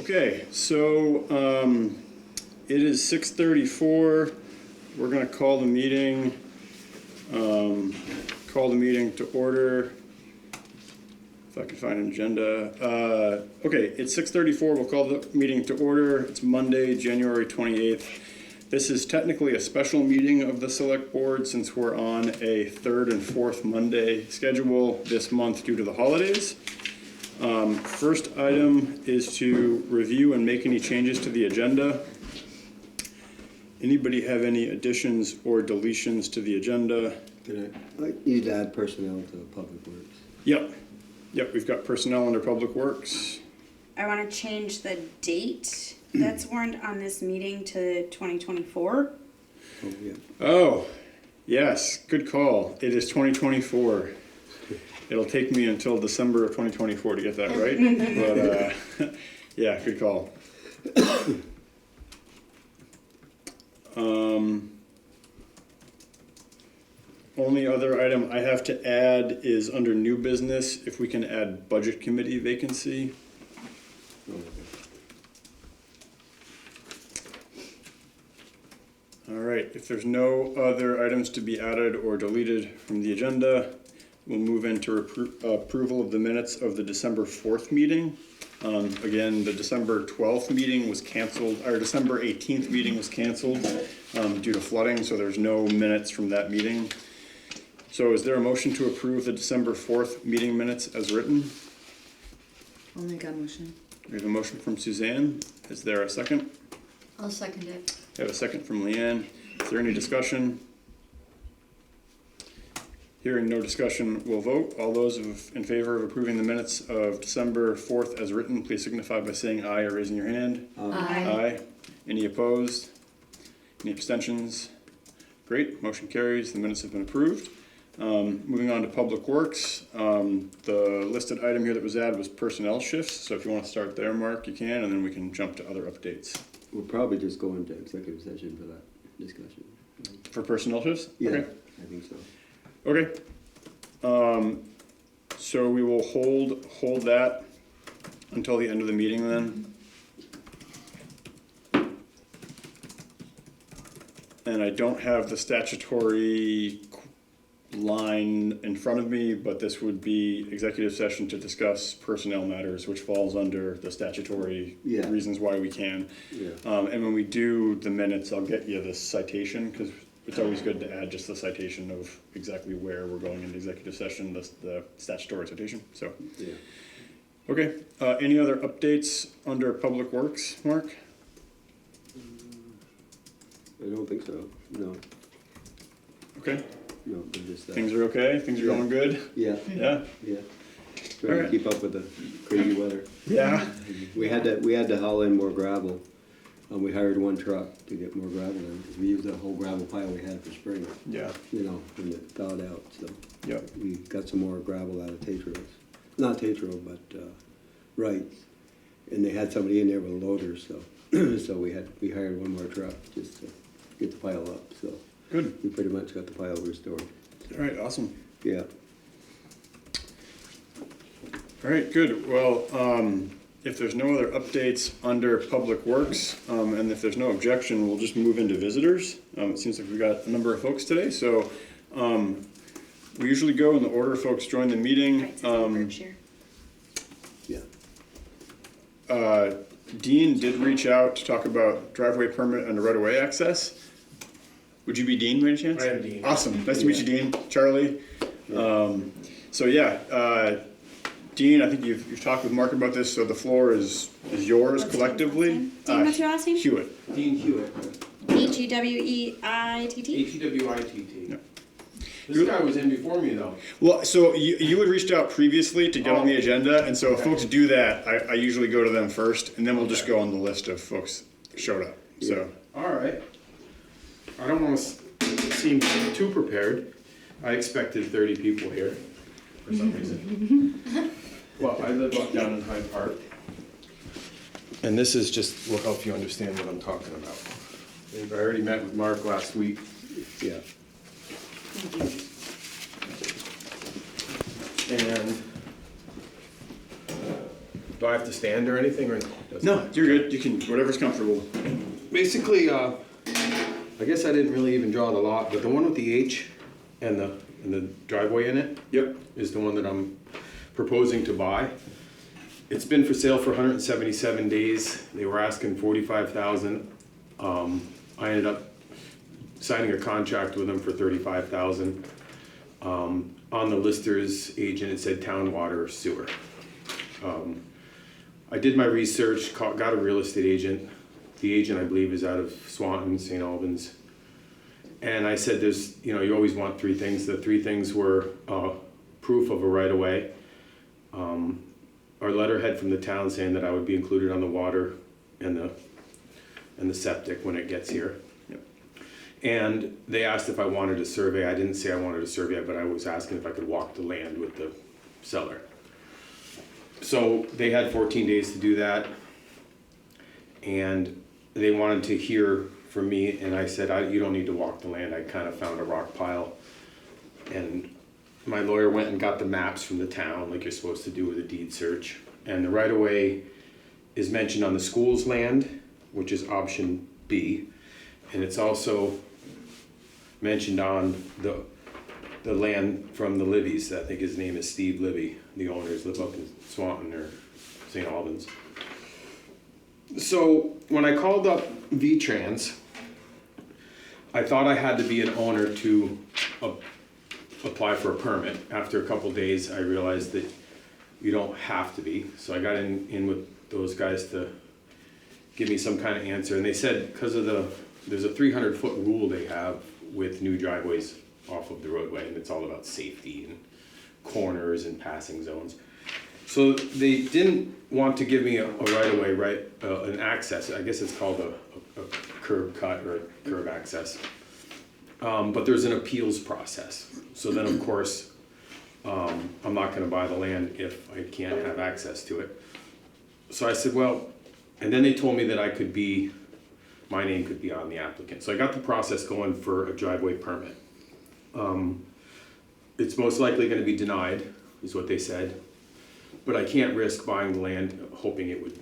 Okay, so it is 6:34. We're going to call the meeting to order. If I can find an agenda. Okay, it's 6:34. We'll call the meeting to order. It's Monday, January 28th. This is technically a special meeting of the Select Board since we're on a third and fourth Monday schedule this month due to the holidays. First item is to review and make any changes to the agenda. Anybody have any additions or deletions to the agenda? I need to add personnel to Public Works. Yep, we've got personnel under Public Works. I want to change the date that's warned on this meeting to 2024. Oh, yeah. Oh, yes, good call. It is 2024. It'll take me until December of 2024 to get that right, but yeah, good call. Only other item I have to add is under new business, if we can add budget committee vacancy. Oh, okay. All right, if there's no other items to be added or deleted from the agenda, we'll move into approval of the minutes of the December 4th meeting. Again, the December 12th meeting was canceled, our December 18th meeting was canceled due to flooding, so there's no minutes from that meeting. So is there a motion to approve the December 4th meeting minutes as written? I'll make that motion. We have a motion from Suzanne. Is there a second? I'll second it. I have a second from Leanne. Is there any discussion? Hearing no discussion, we'll vote. All those in favor of approving the minutes of December 4th as written, please signify by saying aye or raising your hand. Aye. Aye. Any opposed? Any abstentions? Great, motion carries. The minutes have been approved. Moving on to Public Works. The listed item here that was added was personnel shifts. So if you want to start there, Mark, you can, and then we can jump to other updates. We'll probably just go into executive session for that discussion. For personnel shifts? Yeah, Okay. I think so. Okay. So we will hold that until the end of the meeting then. And I don't have the statutory line in front of me, but this would be executive session to discuss personnel matters, which falls under the statutory reasons why we can. Yeah. And when we do the minutes, I'll get you the citation, because it's always good to add just the citation of exactly where we're going into executive session, the statutory citation, so. Yeah. Okay, any other updates under Public Works, Mark? I don't think so. No. Okay, No, but just things are okay, things are going good? Yeah. Yeah? Yeah. All Trying right. to keep up with the crazy weather. Yeah. We had to haul in more gravel. We hired one truck to get more gravel in because we used the whole gravel pile we had for spring. Yeah. You know, when it thawed out. So Yep. we got some more gravel out of Tatros. Not Tatro, but Wright. And they had somebody in there with a loader, so so we hired one more truck just to get the pile up. So Good. we pretty much got the pile restored. All right, awesome. Yeah. All right, good. Well, if there's no other updates under Public Works, and if there's no objection, we'll just move into visitors. It seems like we've got a number of folks today, so we usually go in the order folks join the meeting. Right, so Berkshire. Yeah. Dean did reach out to talk about driveway permit and right-of-way access. Would you be Dean by any chance? I am Dean. Awesome. Nice to meet you, Dean. Charlie. So yeah, Dean, I think you've talked with Mark about this, so the floor is yours What's collectively. Dean, what's your last name? Hewitt. Dean Hewitt. H-E-W-E-I-T-T? H-E-W-I-T-T. Yeah. This guy was in before me though. Well, so you had reached out previously to get on the agenda, and so if folks do that, I usually go to them first, and then we'll just go on the list of folks that showed up, so. Alright. I don't want to seem too prepared. I expected 30 people here for some reason. Well, I live up down in Hyde Park. And this is just, will help you understand what I'm talking about. I already met with Mark last week. Yeah. And Do I have to stand or anything, or? No, you're good. You can, whatever's comfortable. Basically, I guess I didn't really even draw the lot, but the one with the H and the driveway in it Yep. is the one that I'm proposing to buy. It's been for sale for 177 days. They were asking 45,000. I ended up signing a contract with them for 35,000. On the lister's agent, it said town water or sewer. I did my research, got a real estate agent. The agent, I believe, is out of Swanton, St. Albans. And I said, you always want three things. The three things were proof of a right-of-way, our letterhead from the town saying that I would be included on the water and the septic when it gets here. Yep. And they asked if I wanted a survey. I didn't say I wanted a survey, but I was asking if I could walk the land with the seller. So they had 14 days to do that. And they wanted to hear from me, and I said, you don't need to walk the land. I kind of found a rock pile. And my lawyer went and got the maps from the town, like you're supposed to do with a deed search. And the right-of-way is mentioned on the school's land, which is option B. And it's also mentioned on the land from the Libbies. I think his name is Steve Libby. The owners live up in Swanton or St. Albans. So when I called up V-Trans, I thought I had to be an owner to apply for a permit. After a couple days, I realized that you don't have to be. So I got in with those guys to give me some kind of answer. And they said, because of there's a 300-foot rule they have with new driveways off of the roadway, and it's all about safety and corners and passing zones. So they didn't want to give me a right-of-way, an access. I guess it's called a curb cut or curb access. But there's an appeals process. So then, of course, I'm not going to buy the land if I can't have access to it. So I said, well, and then they told me that my name could be on the applicant. So I got the process going for a driveway permit. It's most likely going to be denied, is what they said. But I can't risk buying the land hoping it would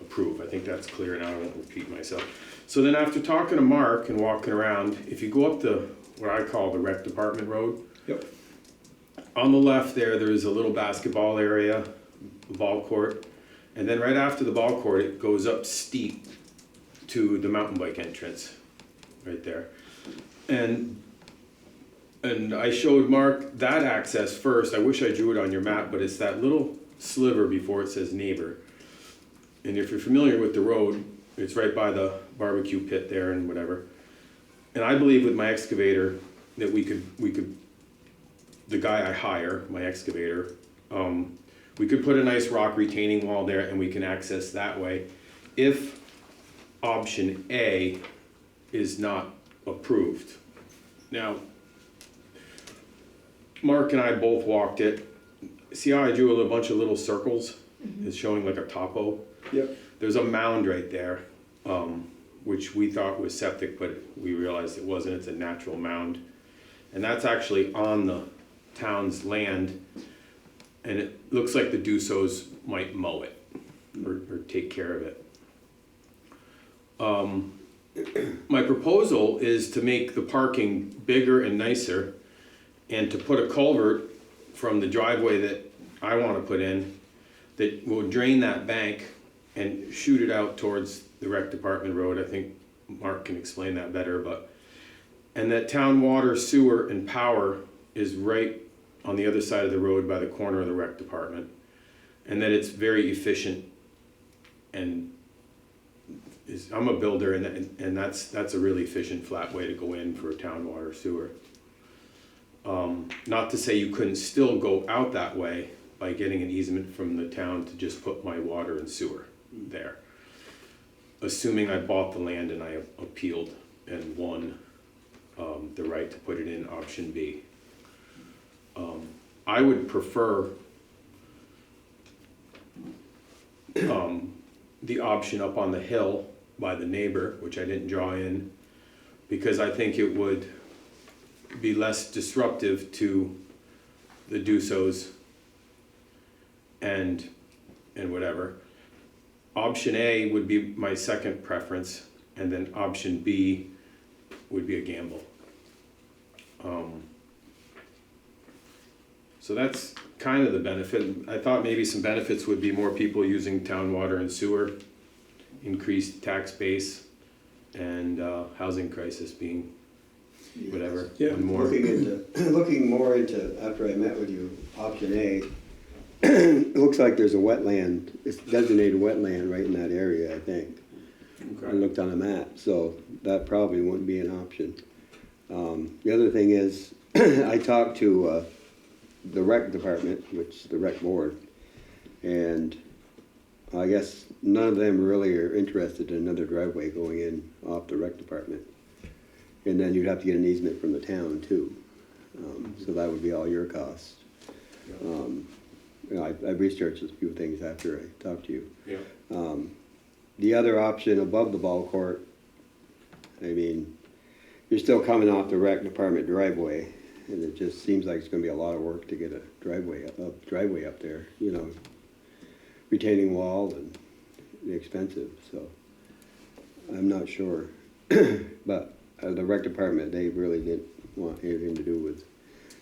approve. I think that's clear now. I won't repeat myself. So then after talking to Mark and walking around, if you go up what I call the rec department road. Yep. On the left there is a little basketball area, ball court. And then right after the ball court, it goes up steep to the mountain bike entrance, right there. And I showed Mark that access first. I wish I drew it on your map, but it's that little sliver before it says neighbor. And if you're familiar with the road, it's right by the barbecue pit there and whatever. And I believe with my excavator that we could, the guy I hire, my excavator, we could put a nice rock retaining wall there and we can access that way if option A is not approved. Now, Mark and I both walked it. See how I drew a bunch of little circles? Mm-hmm. It's showing like a topo. Yep. There's a mound right there, which we thought was septic, but we realized it wasn't. It's a natural mound. And that's actually on the town's land. And it looks like the Dusos might mow it or take care of it. My proposal is to make the parking bigger and nicer and to put a culvert from the driveway that I want to put in that will drain that bank and shoot it out towards the rec department road. I think Mark can explain that better, and that town water, sewer, and power is right on the other side of the road by the corner of the rec department, and that it's very efficient. And I'm a builder, and that's a really efficient flat way to go in for town water, sewer. Not to say you couldn't still go out that way by getting an easement from the town to just put my water and sewer there. Assuming I bought the land and I appealed and won the right to put it in option B. I would prefer the option up on the hill by the neighbor, which I didn't draw in, because I think it would be less disruptive to the Dusos, and and whatever. Option A would be my second preference, and then option B would be a gamble. So that's kind of the benefit. I thought maybe some benefits would be more people using town water and sewer, increased tax base, and housing crisis being whatever, Yeah. one more. Looking more into, after I met with you, option A, it looks like there's a wetland, it's designated wetland right in that area, I think. I Okay. looked on a map, so that probably wouldn't be an option. The other thing is, I talked to the rec department, which is the rec board, and I guess none of them really are interested in another driveway going in off the rec department. And then you'd have to get an easement from the town too, so that would be all your cost. You know, I researched a few things after I talked to you. Yeah. The other option above the ball court, I mean, you're still coming off the rec department driveway, and it just seems like it's gonna be a lot of work to get a driveway up there, you know, retaining wall and expensive, so I'm not sure. But the rec department, they really didn't want anything to do with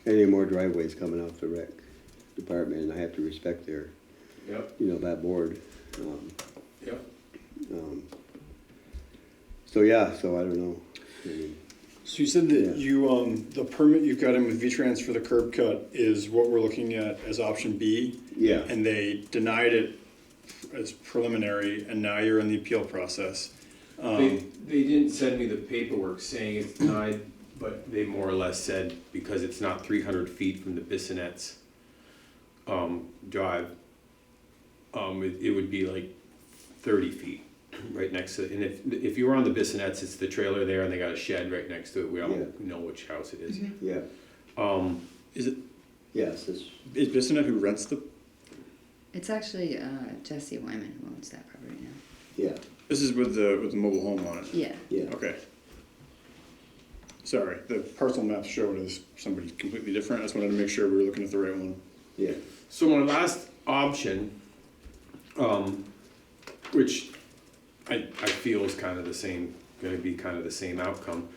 any more driveways coming off the rec department, and I have to respect their, Yep. you know, that board. Yep. So yeah, so I don't know. I mean, So you said that Yeah. you, the permit you got in with V-Trans for the curb cut is what we're looking at as option B? Yeah. And they denied it as preliminary, and now you're in the appeal process. They didn't send me the paperwork saying it's denied, but they more or less said because it's not 300 feet from the Bissonet's drive, it would be like 30 feet right next to it. And if you were on the Bissonet's, it's the trailer there and they got a shed right next to it. We all Yeah. know which house it is. yeah, Is it, yes, it's, is Bissonnet who rents the, It's actually Jesse Wyman who owns that property now. yeah, this is with the mobile home on it? Yeah. yeah. Okay. Sorry, the parcel map showed as somebody completely different. I just wanted to make sure we were looking at the right one. Yeah, So my last option, which I feel is kind of the same, gonna be kind of the same outcome,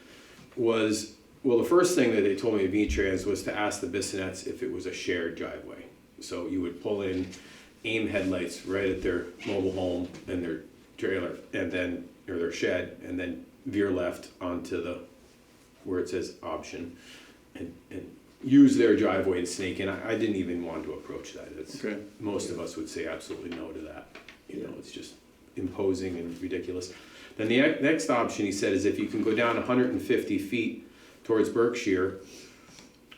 was, well, the first thing that they told me at V-Trans was to ask the Bissonets if it was a shared driveway. So you would pull in AIM headlights right at their mobile home and their trailer, and then, or their shed, and then veer left onto the, where it says option, and use their driveway and snake in. I didn't even want to approach that. It's, Okay. most of us would say absolutely no to that. You know, it's just imposing and ridiculous. Then the next option, he said, is if you can go down 150 feet towards Berkshire,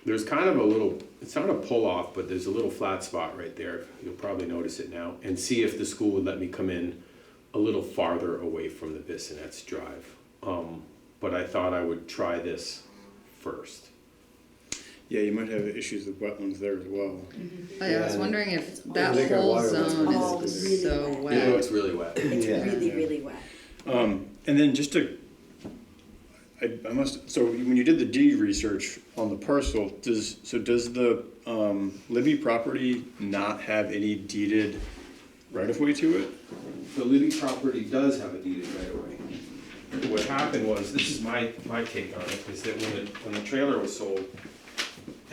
there's kind of a little, it's not a pull-off, but there's a little flat spot right there. You'll probably notice it now. And see if the school would let me come in a little farther away from the Bissonet's drive. But I thought I would try this first. Yeah, you might have issues with wetlands there as well. I was Yeah. wondering if I that think our whole water zone was is really so wet. You know, wet. it's really wet. It's Yeah. really, Yeah. really wet. And then just to, I must, so when you did the deed research on the parcel, does the Libby property not have any deeded right-of-way to it? The Libby property does have a deeded right of way. What happened was, this is my take on it, is that when the trailer was sold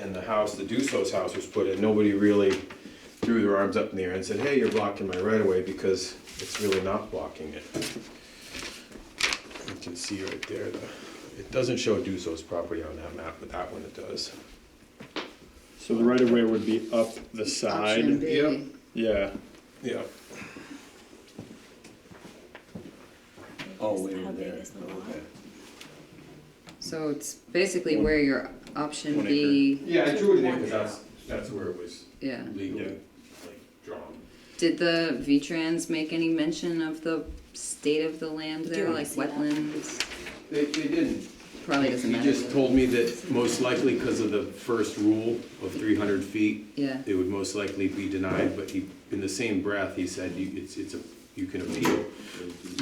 and the house, the Dussos house was put in, nobody really threw their arms up in the air and said, hey, you're blocking my right of way, because it's really not blocking it. You can see right there, it doesn't show Dussos property on that map, but that one it does. So the right-of-way would be up the side? Option B. Yep. Yeah. Yeah. oh, way How over big there. is the lot? Okay. So it's basically where your option 1 B, Yeah, I drew it in because that's where it was yeah. legally, Yeah. like, drawn. Did the V-Trans make any mention of the state of the land Do there, you wanna like see that? wetlands? They didn't. Probably doesn't He matter. just told me that most likely because of the first rule of 300 feet, Yeah, it would most likely be denied, but he, in the same breath, he said you can appeal.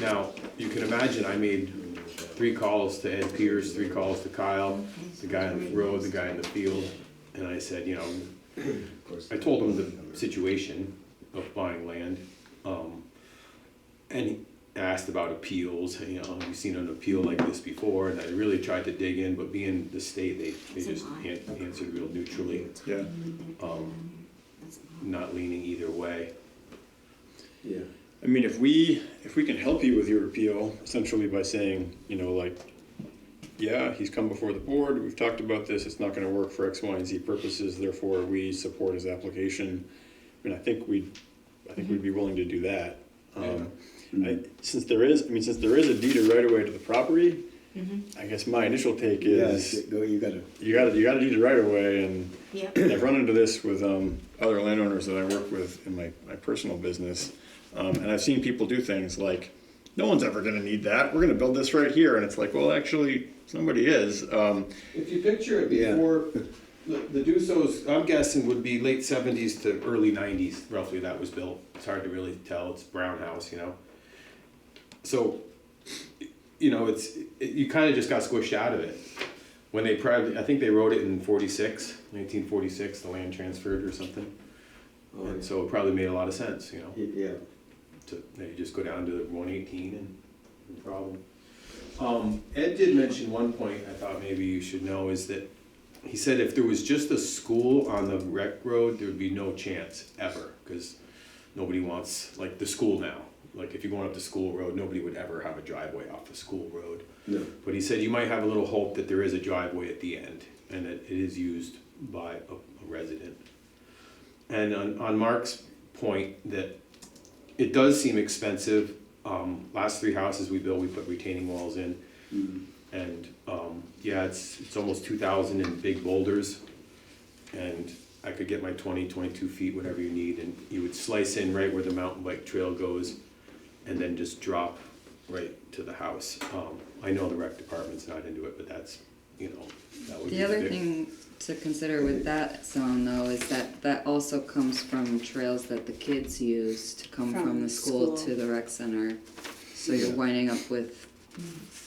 Now, you can imagine, I made 3 calls to Ed Pierce, 3 calls to Kyle, the guy on the road, the guy in the field, and I said, you know, I told him the situation, of buying land. And he asked about appeals, you know, have you seen an appeal like this before? And I really tried to dig in, but being the state, they just answered real neutrally, Yeah. not leaning either way. Yeah. I mean, if we can help you with your appeal, essentially by saying, you know, like, yeah, he's come before the board, we've talked about this, it's not gonna work for X, Y, and Z purposes, therefore we support his application. I mean, I think we'd be willing to do that. Since there is a deed of right of way to the property, I guess my initial take is, You gotta, you gotta deed of right of way, and Yep. I've run into this with other landowners that I work with in my personal business, and I've seen people do things like, no one's ever gonna need that, we're gonna build this right here, and it's like, well, actually, somebody is. If you picture it Yeah. before, the Dussos, I'm guessing would be late 70s to early 90s, roughly, that was built. It's hard to really tell, it's a brown house, you know? So, you know, you kind of just got squished out of it. When they probably, I think they wrote it in 1946, the land transferred or something. Oh, And yeah. so it probably made a lot of sense, you know? Yeah. You just go down to 118 and no problem. Ed did mention one point I thought maybe you should know is that he said if there was just a school on the rec road, there would be no chance ever, because nobody wants, like the school now. Like if you're going up the school road, nobody would ever have a driveway off the school road. No. But he said you might have a little hope that there is a driveway at the end and that it is used by a resident. And on Mark's point that it does seem expensive. Last 3 houses we built, we put retaining walls in. And yeah, it's almost 2,000 in big boulders. And I could get my 22 feet, whatever you need, and you would slice in right where the mountain bike trail goes and then just drop right to the house. I know the rec department's not into it, but that's, you know, that would be The other big- thing to consider with that zone though is that also comes from trails that the kids use to come from the school to the rec center. So you're winding up with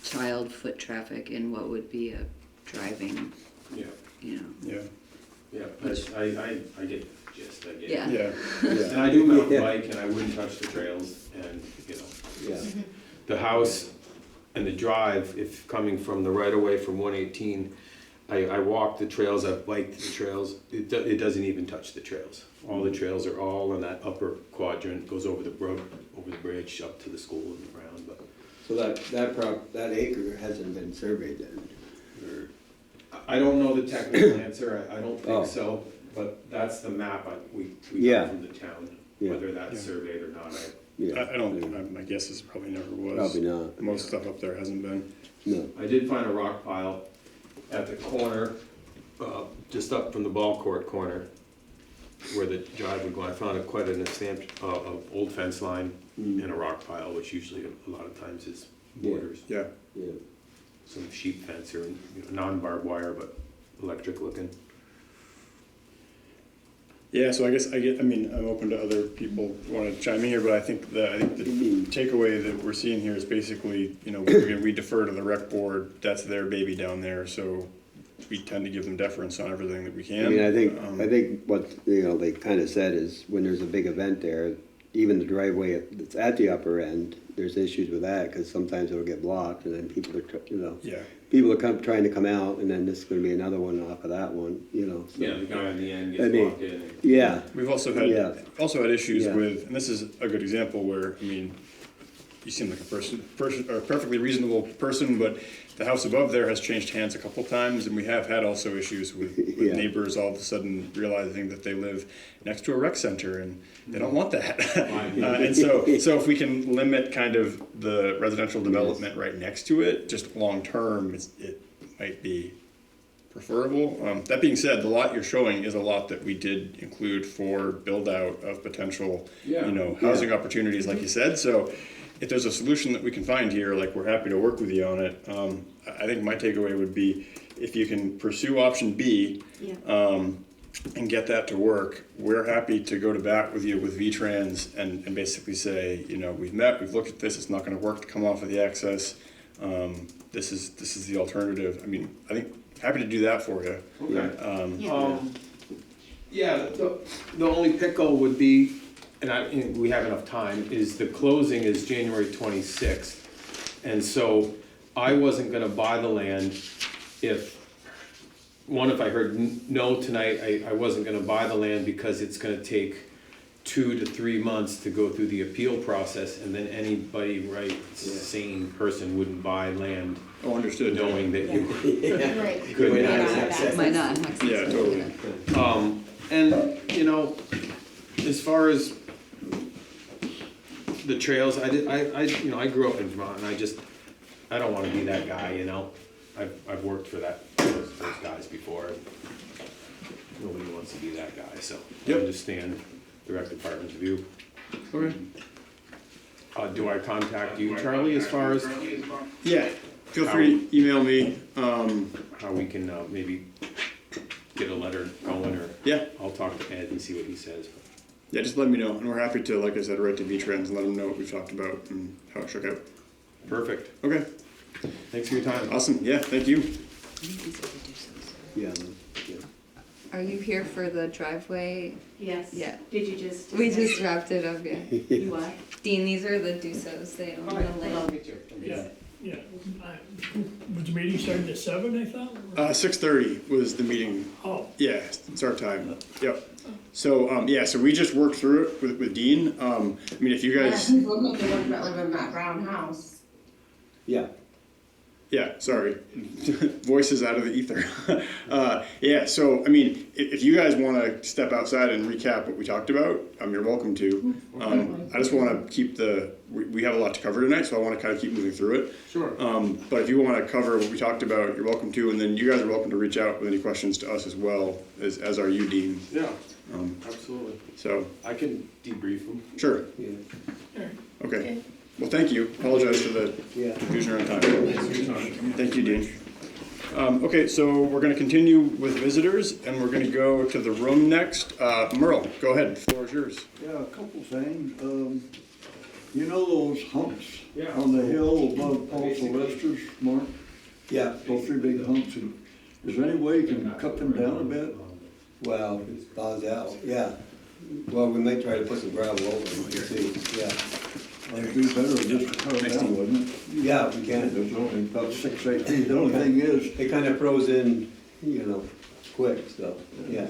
child foot traffic in what would be a driving, Yeah, you know. Yeah, yeah, but I get the gist, I get it. Yeah. yeah, And I do mountain Yeah. bike and I wouldn't touch the trails and, you know, Yeah. the house and the drive, if coming from the right of way from 118, I walk the trails, I've biked the trails, it doesn't even touch the trails. All the trails are all in that upper quadrant, goes over the brook, over the bridge, up to the school and the ground, but So that acre hasn't been surveyed then? Or- I don't know the technical answer, I don't Oh. think so, but that's the map we Yeah. got from the town. Yeah. Whether that's Yeah. surveyed or not, Yeah. I don't, my guess is probably never was. Probably not. Most stuff up there hasn't been. No. I did find a rock pile at the corner, just up from the ball court corner, where the drive would go. I found quite an extent of old fence line and a rock pile, which usually a lot of times is borders. Yeah, Yeah. Some sheep fence or, you know, non-barbed wire, but electric looking. yeah, so I mean, I'm open to other people who wanna chime in here, but I think the takeaway that we're seeing here is basically, you know, we defer to the rec board, that's their baby down there, so we tend to give them deference on everything that we can. I mean, Um, I think what, you know, they kind of said is when there's a big event there, even the driveway that's at the upper end, there's issues with that, because sometimes it'll get blocked, and then people are, you know, Yeah, people are trying to come out, and then this is gonna be another one off of that one, you know, so. Yeah, the guy on the end I gets mean, locked in. and- Yeah, we've also Yeah. had issues Yeah. with, and this is a good example where, I mean, you seem like a person, or a perfectly reasonable person, but the house above there has changed hands a couple times, and we have had also issues with Yeah. neighbors all of a sudden realizing that they live next to a rec center, and they don't want that. And so if we can limit kind of the residential development right next to it, just long-term, it might be preferable. That being said, the lot you're showing is a lot that we did include for build-out of potential, Yeah. you know, housing opportunities, like you said, so if there's a solution that we can find here, like, we're happy to work with you on it. I think my takeaway would be, if you can pursue option B, and get that to work, we're happy to go to bat with you with V-Trans and basically say, you know, we've looked at this, it's not gonna work to come off of the access. This is the alternative. I mean, I think, happy to do that for you. Okay. Yeah, the only pickle would be, and we have enough time, is the closing is January 26th. And so I wasn't gonna buy the land if I heard no tonight, I wasn't gonna buy the land because it's gonna take 2 to 3 months to go through the appeal process, and then anybody, sane person wouldn't buy land Oh, understood. knowing that you Right. could Might not not have access. Might not have access. Yeah, totally. And, you know, as far as the trails, I grew up in Vermont, and I don't wanna be that guy, you know? I've worked for those guys before. Nobody wants to be that guy, so I Yep. understand the rec department's view. Okay. Do I contact you, Charlie, as far as Yeah, feel free to email me. how we can, maybe get a letter going, or Yeah, I'll talk to Ed and see what he says. yeah, just let me know, and we're happy to, like I said, write to V-Trans and let them know what we've talked about and how it shook out. Perfect. Okay, Thanks for your time. awesome, yeah, thank you. Yeah, yeah. Are you here for the driveway? Yes. Yeah. Did you just? We just wrapped it up, yeah. You what? Dean, these are the Dusos, they own the land. Yeah, yeah. Was the meeting starting at 7, I thought? 6:30 was the meeting. Oh, Yeah, it's our time. Yep. So, so we just worked through it with Dean. I mean, if you guys, Look like the ones that live in that brown house. Yeah, yeah, sorry, voices out of the ether. Yeah, so, I mean, if you guys want to step outside and recap what we talked about, you're welcome to. I just want to keep we have a lot to cover tonight, so I want to kind of keep moving through it. Sure. But if you want to cover what we talked about, you're welcome to, and then you guys are welcome to reach out with any questions to us as well, as are you, Dean. Yeah, absolutely. So, I can debrief them. sure, yeah, okay. Well, thank you. Apologize for the yeah. confusion around time. Thank you, Dean. Okay, so we're going to continue with visitors, and we're going to go to the room next. Merle, go ahead. The floor is yours. Yeah, a couple things. You know those humps Yeah. on the hill above Paul Sylvester's, Mark? Yeah, Those 3 big humps. Is there any way you can cut them down a bit? well, it thaws out, yeah. Well, we might try to put some gravel over them, you see, yeah. It'd be better just to cut them down, wouldn't it? Yeah, we can. There's only about 6, 8 feet. The only thing is, It kind of froze in, quick, so, yeah.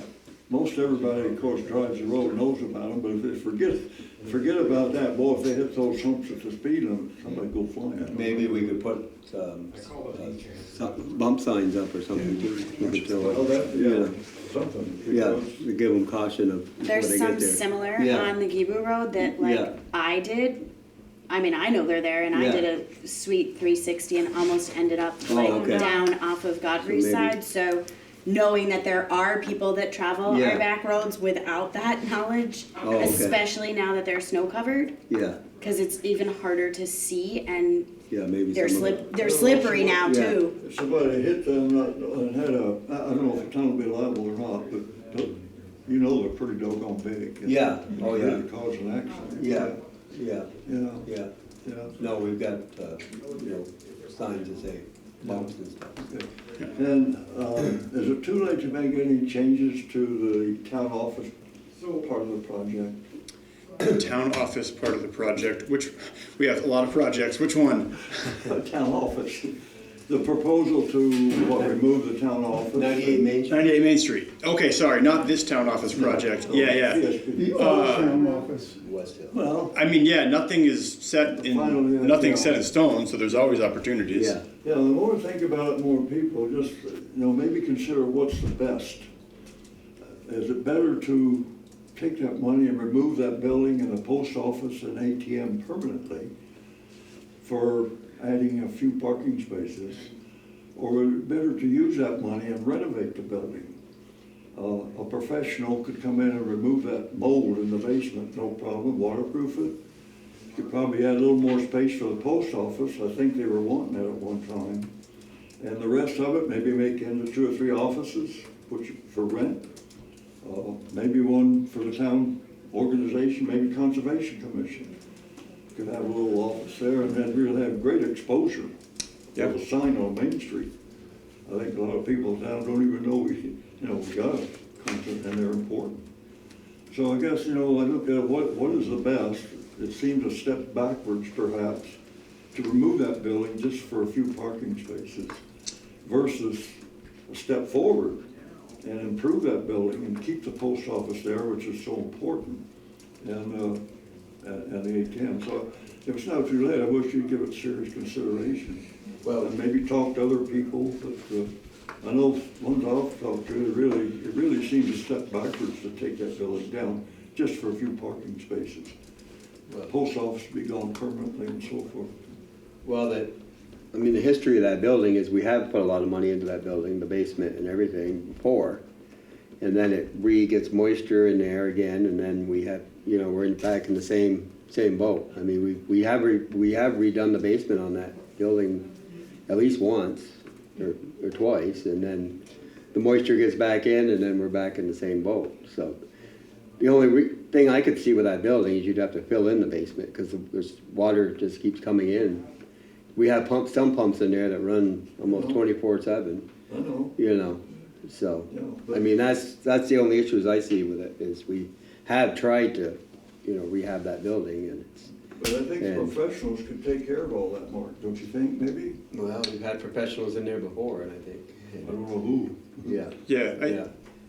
most everybody, of course, drives the road knows about them, but if they forget about that, boy, if they hit those humps at the speed limit, somebody go flying. Maybe we could put some bump signs up or something too. We could tell Well, it, that, yeah, something. Yeah, because- we give them caution of when There's they some get there. similar Yeah. on the Gibu Road that like Yeah. I did. I mean, I know they're there, and I Yeah. did a sweet 360 and almost ended up Oh, like okay. down off of Godfrey's So maybe- side. So knowing that there are people that travel Yeah. our back roads without that knowledge, Oh, okay. especially now that they're snow covered, Yeah, because it's even harder to see, and yeah, maybe they're some of they're slippery now Yeah. too. If somebody hit them and had I don't know if the town will be liable or not, but you know they're pretty doggone big. Yeah. Oh, yeah. Could cause an accident. Yeah, yeah, Yeah, yeah. yeah. No, we've got, signs that say bumps and stuff. And, is it too late to make any changes to the town office part of the project? Town office part of the project, which, we have a lot of projects. Which one? Town office, the proposal to, remove the town office? 98 Main Street? 98 Main Street. Okay, sorry, not this town office project. Yeah, yeah. Yes, The old town office. West Hill. well, I mean, yeah, nothing is set Finally, in, nothing's yeah. set in stone, so there's always opportunities. Yeah, yeah, the more I think about it, more people just, maybe consider what's the best. Is it better to take that money and remove that building and the post office and ATM permanently for adding a few parking spaces? Or is it better to use that money and renovate the building? A professional could come in and remove that mold in the basement, no problem, waterproof it. Could probably add a little more space for the post office, I think they were wanting that at one time. And the rest of it, maybe make into 2 or 3 offices, which, for rent. Maybe one for the town organization, maybe Conservation Commission. Could have a little office there and then really have great exposure. Yep. With a sign on Main Street. I think a lot of people in town don't even know we got it, and they're important. So I guess, you know, I look at what is the best? It seems a step backwards perhaps to remove that building just for a few parking spaces versus a step forward and improve that building and keep the post office there, which is so important, and the ATM. So if it's not too late, I wish you'd give it serious consideration. Well, And maybe talk to other people, but I know ones I've talked to, it really seems a step backwards to take that building down just for a few parking spaces. Well- Post office be gone permanently and so forth. well, the history of that building is we have put a lot of money into that building, the basement and everything before. And then it gets moisture in there again, and then we have, you know, we're back in the same boat. I mean, we have redone the basement on that building at least once or twice, and then the moisture gets back in, and then we're back in the same boat. So the only thing I could see with that building is you'd have to fill in the basement because there's water just keeps coming in. We have some pumps in there that run almost 24/7, I know, you know. So yeah, I but, mean that's the only issues I see with it is we have tried to, you know, rehab that building, and it's. but I think And- professionals could take care of all that, Mark, don't you think, maybe? Well, we've had professionals in there before, and I I think. don't know who.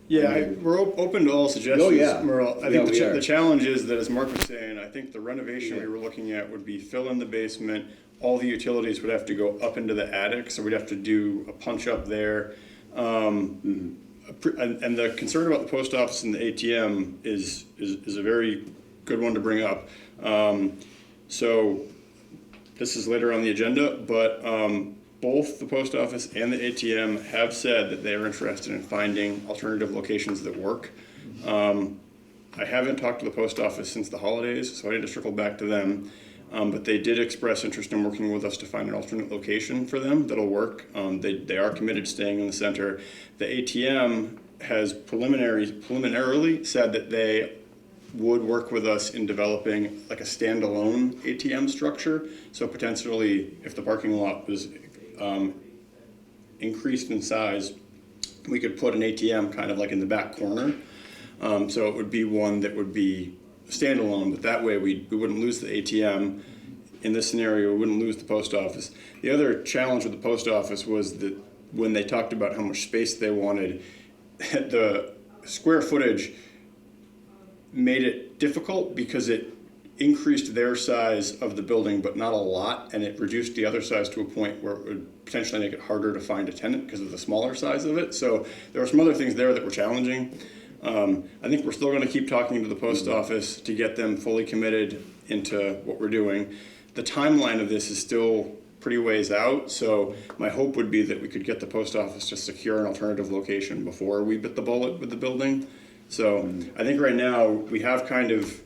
Yeah. We're open to all suggestions, Oh, yeah. Merle. I Yeah, think we are. the challenge is that, as Mark was saying, I think the renovation we were looking at would be fill in the basement. All the utilities would have to go up into the attic, so we'd have to do a punch up there. And the concern about the post office and the ATM is a very good one to bring up. So this is later on the agenda, but both the post office and the ATM have said that they are interested in finding alternative locations that work. I haven't talked to the post office since the holidays, so I need to circle back to them. But they did express interest in working with us to find an alternate location for them that'll work. They are committed to staying in the center. The ATM has preliminarily said that they would work with us in developing like a standalone ATM structure. So potentially, if the parking lot was increased in size, we could put an ATM kind of like in the back corner. So it would be one that would be standalone, but that way we wouldn't lose the ATM. In this scenario, we wouldn't lose the post office. The other challenge with the post office was that when they talked about how much space they wanted, the square footage made it difficult because it increased their size of the building, but not a lot, and it reduced the other size to a point where it would potentially make it harder to find a tenant because of the smaller size of it. So there were some other things there that were challenging. I think we're still going to keep talking to the post office to get them fully committed into what we're doing. The timeline of this is still pretty ways out, so my hope would be that we could get the post office to secure an alternative location before we bit the bullet with the building. So I think right now we have kind of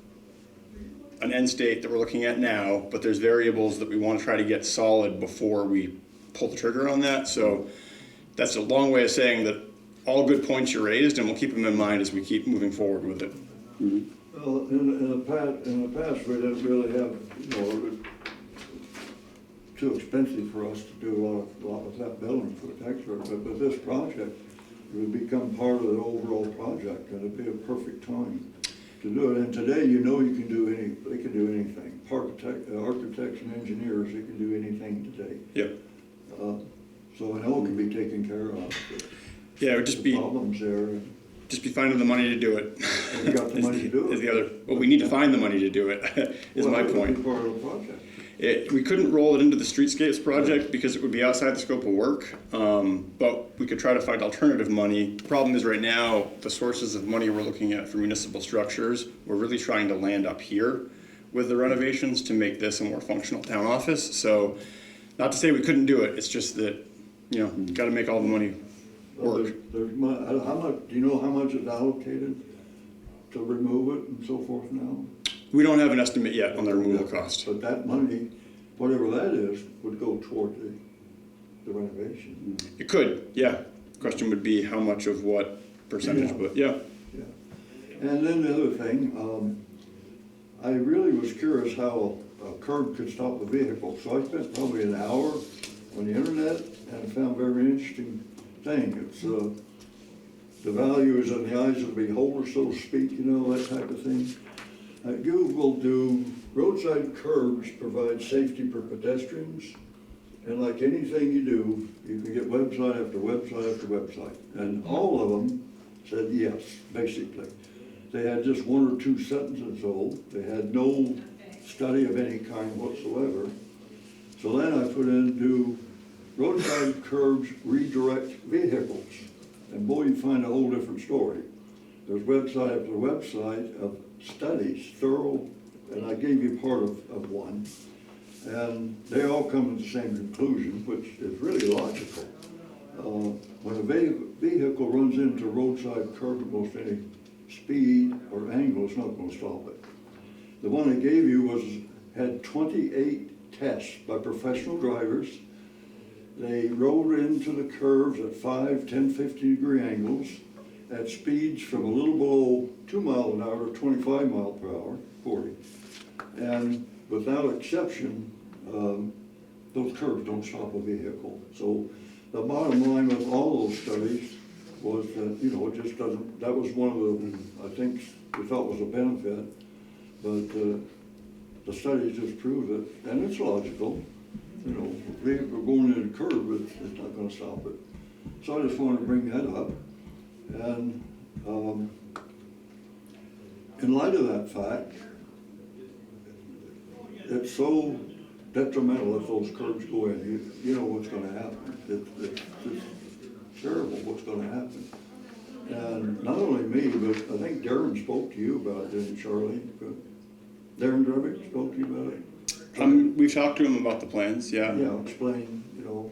an end state that we're looking at now, but there's variables that we want to try to get solid before we pull the trigger on that. So that's a long way of saying that all good points you raised, and we'll keep them in mind as we keep moving forward with it. Well, in the past, we didn't really have, you know, too expensive for us to do a lot with that building for the tax rate, but this project would become part of the overall project, and it'd be a perfect time to do it. And today, you know, they can do anything. Architects and engineers, they can do anything today. Yep. So I know it can be taken care of. But Yeah, it would just be problems there. finding the money to do it. We got the money to do it. Is the other, well, we need to find the money to do it, is my Well, that would point. be part of the project. We couldn't roll it into the streetscapes project because it would be outside the scope of work, but we could try to find alternative money. The problem is right now, the sources of money we're looking at for municipal structures, we're really trying to land up here with the renovations to make this a more functional town office. So, not to say we couldn't do it, it's just that, you know, gotta make all the money Well, work. how much, do you know how much is allocated to remove it and so forth now? We don't have an estimate yet on the removal cost. But that money, whatever that is, would go toward the renovation. It could, yeah. Question would be how much of what percentage, but yeah. Yeah. And then the other thing, I really was curious how a curb could stop a vehicle. So I spent probably an hour on the internet and found a very interesting thing. It's the value is in the eyes of the beholder, so to speak, you know, that type of thing. Google do roadside curbs provide safety for pedestrians, and like anything you do, you can get website after website after website, and all of them said yes, basically. They had just one or two sentences old. They had no study of any kind whatsoever. So then I put in, do roadside curbs redirect vehicles? And boy, you find a whole different story. There's website after website of studies, thorough, and I gave you part of one. And they all come to the same conclusion, which is really logical. When a vehicle runs into a roadside curb at most any speed or angle, it's not going to stop it. The one I gave you had 28 tests by professional drivers. They rode into the curves at 5, 10, 50 degree angles at speeds from a little below 2 miles an hour to 25 miles per hour, 40. And without exception, those curves don't stop a vehicle. So the bottom line with all those studies was that, you know, it just doesn't, that was one of the, I think, we thought was a benefit, but the studies just prove it, and it's logical. You know, if we're going in a curve, it's not gonna stop it. So I just wanted to bring that up. And in light of that fact, it's so detrimental if those curbs go in. You know what's gonna happen. It's just terrible what's gonna happen. And not only me, but I think Darren spoke to you about it, didn't Charlie? Darren Drevick spoke to you about it? We've talked to him about the plans, yeah. Yeah, explain, you know,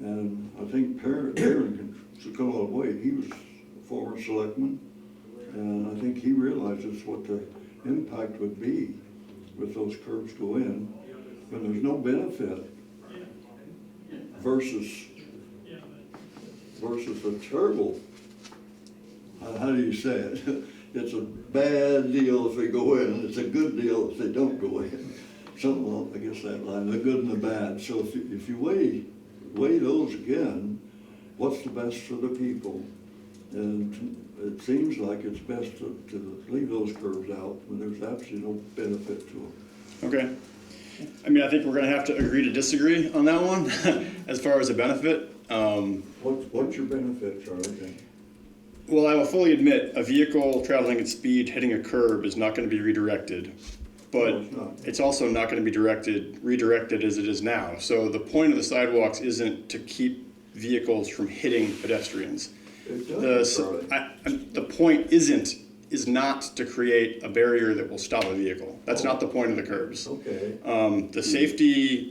and I think Darren can come a long way. He was a former selectman, and I think he realizes what the impact would be with those curbs go in, when there's no benefit versus a terrible, how do you say it? It's a bad deal if they go in, it's a good deal if they don't go in. Something along, I guess that line, the good and the bad. So if you weigh those again, what's the best for the people? And it seems like it's best to leave those curves out when there's absolutely no benefit to them. Okay. I mean, I think we're gonna have to agree to disagree on that one, as far as a benefit. What's your benefit, Charlie? Well, I will fully admit, a vehicle traveling at speed hitting a curb is not gonna be redirected. But No, it's not. it's also not gonna be redirected as it is now. So the point of the sidewalks isn't to keep vehicles from hitting pedestrians. It does, Charlie. The point is not to create a barrier that will stop a vehicle. That's not the point of the curbs. Okay. The safety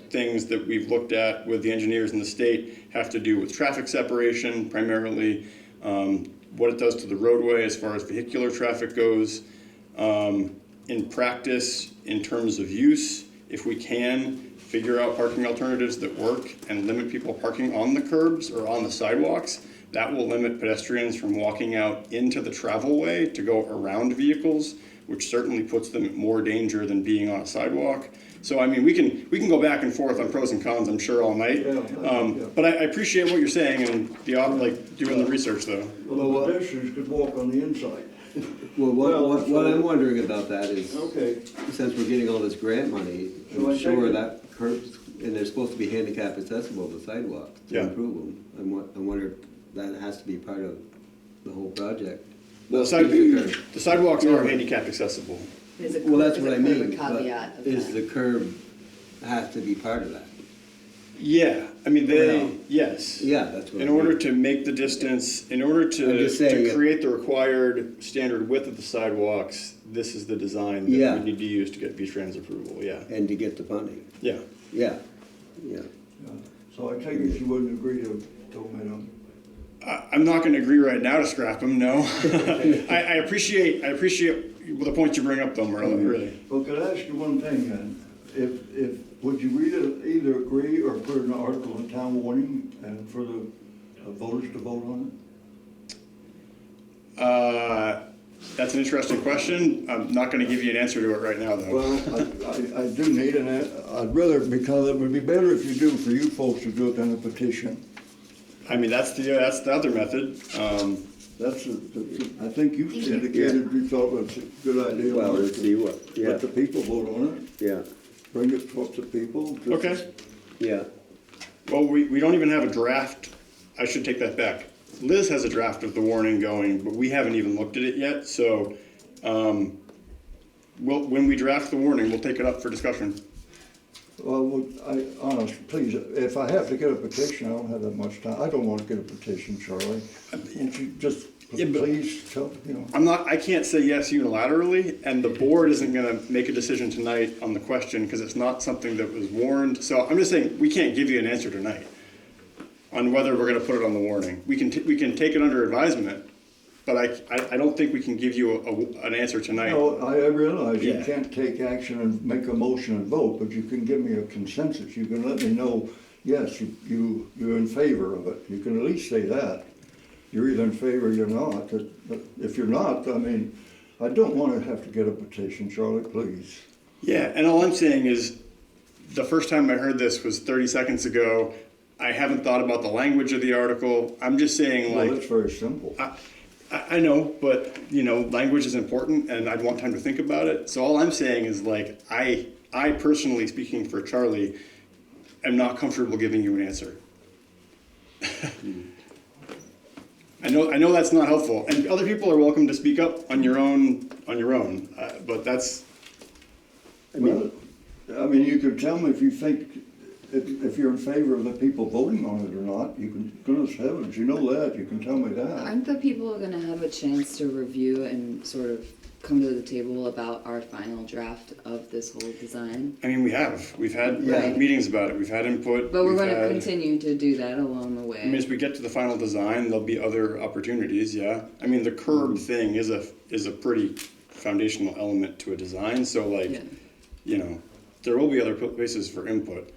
things that we've looked at with the engineers in the state have to do with traffic separation primarily, what it does to the roadway as far as vehicular traffic goes. In practice, in terms of use, if we can figure out parking alternatives that work and limit people parking on the curbs or on the sidewalks, that will limit pedestrians from walking out into the travel way to go around vehicles, which certainly puts them at more danger than being on a sidewalk. So I mean, we can go back and forth on pros and cons, I'm sure, all night. Yeah. But I appreciate what you're saying and like doing the research though. Well, the pedestrians could walk on the inside. Well, what I'm wondering about that is, Okay. since we're getting all this grant money, So I I'm sure take it- that curbs, and they're supposed to be handicap accessible, the sidewalks, to Yeah. improve them. I wonder if that has to be part of the whole project. Well, the sidewalks are handicap accessible. Well, that's what I mean, Caveat but of is that. the curb have to be part of that? Yeah, I mean, yes. Yeah, that's what I In mean. order to make the distance, in order I'm to just saying create the required standard width of the sidewalks, this is the design that Yeah. we need to use to get V-Trans approval, yeah. And to get the funding, Yeah. yeah. Yeah. So I take it you wouldn't agree to minimum. I'm not gonna agree right now to scrap them, no. I appreciate the points you bring up though, Merle, really. Well, could I ask you one thing then? Would you either agree or put an article in town warning and for the voters to vote on it? That's an interesting question. I'm not gonna give you an answer to it right now, though. Well, I do need I'd rather, because it would be better if you do, for you folks to do it than a petition. I mean, that's the other method. I think you indicated you thought it was a good idea. Well, Mark, let's see what, yeah, let the people vote on it, yeah, bring it up to people. Just- Okay. yeah. Well, we don't even have a draft. I should take that back. Liz has a draft of the warning going, but we haven't even looked at it yet. So, when we draft the warning, we'll take it up for discussion. Well, please, if I have to get a petition, I don't have that much time. I don't want to get a petition, Charlie. Won't you just Yeah, but- please tell, you know? I can't say yes unilaterally, and the board isn't gonna make a decision tonight on the question, because it's not something that was warned. So I'm just saying, we can't give you an answer tonight on whether we're gonna put it on the warning. We can take it under advisement, but I don't think we can give you an answer tonight. No, I realize you Yeah. can't take action and make a motion and vote, but you can give me a consensus. You can let me know, yes, you're in favor of it. You can at least say that. You're either in favor or you're not. But if you're not, I mean, I don't want to have to get a petition, Charlie, please. Yeah, and all I'm saying is, the first time I heard this was 30 seconds ago. I haven't thought about the language of the article. I'm just saying, Well, like, it's very simple. I know, but, language is important, and I'd want time to think about it. So all I'm saying is, like, I personally, speaking for Charlie, am not comfortable giving you an answer. I know that's not helpful, and other people are welcome to speak up on your own, but that's, Well, I mean, you could tell me if you think, if you're in favor of the people voting on it or not. You can, goodness heavens, you know that, you can tell me that. Aren't the people gonna have a chance to review and sort of come to the table about our final draft of this whole design? I mean, we've had Right. meetings about it, we've had input. But we're we've gonna had- continue to do that along the I mean, way. as we get to the final design, there'll be other opportunities, yeah. I mean, the curb thing is a pretty foundational element to a design, so like, Yeah. there will be other places for input.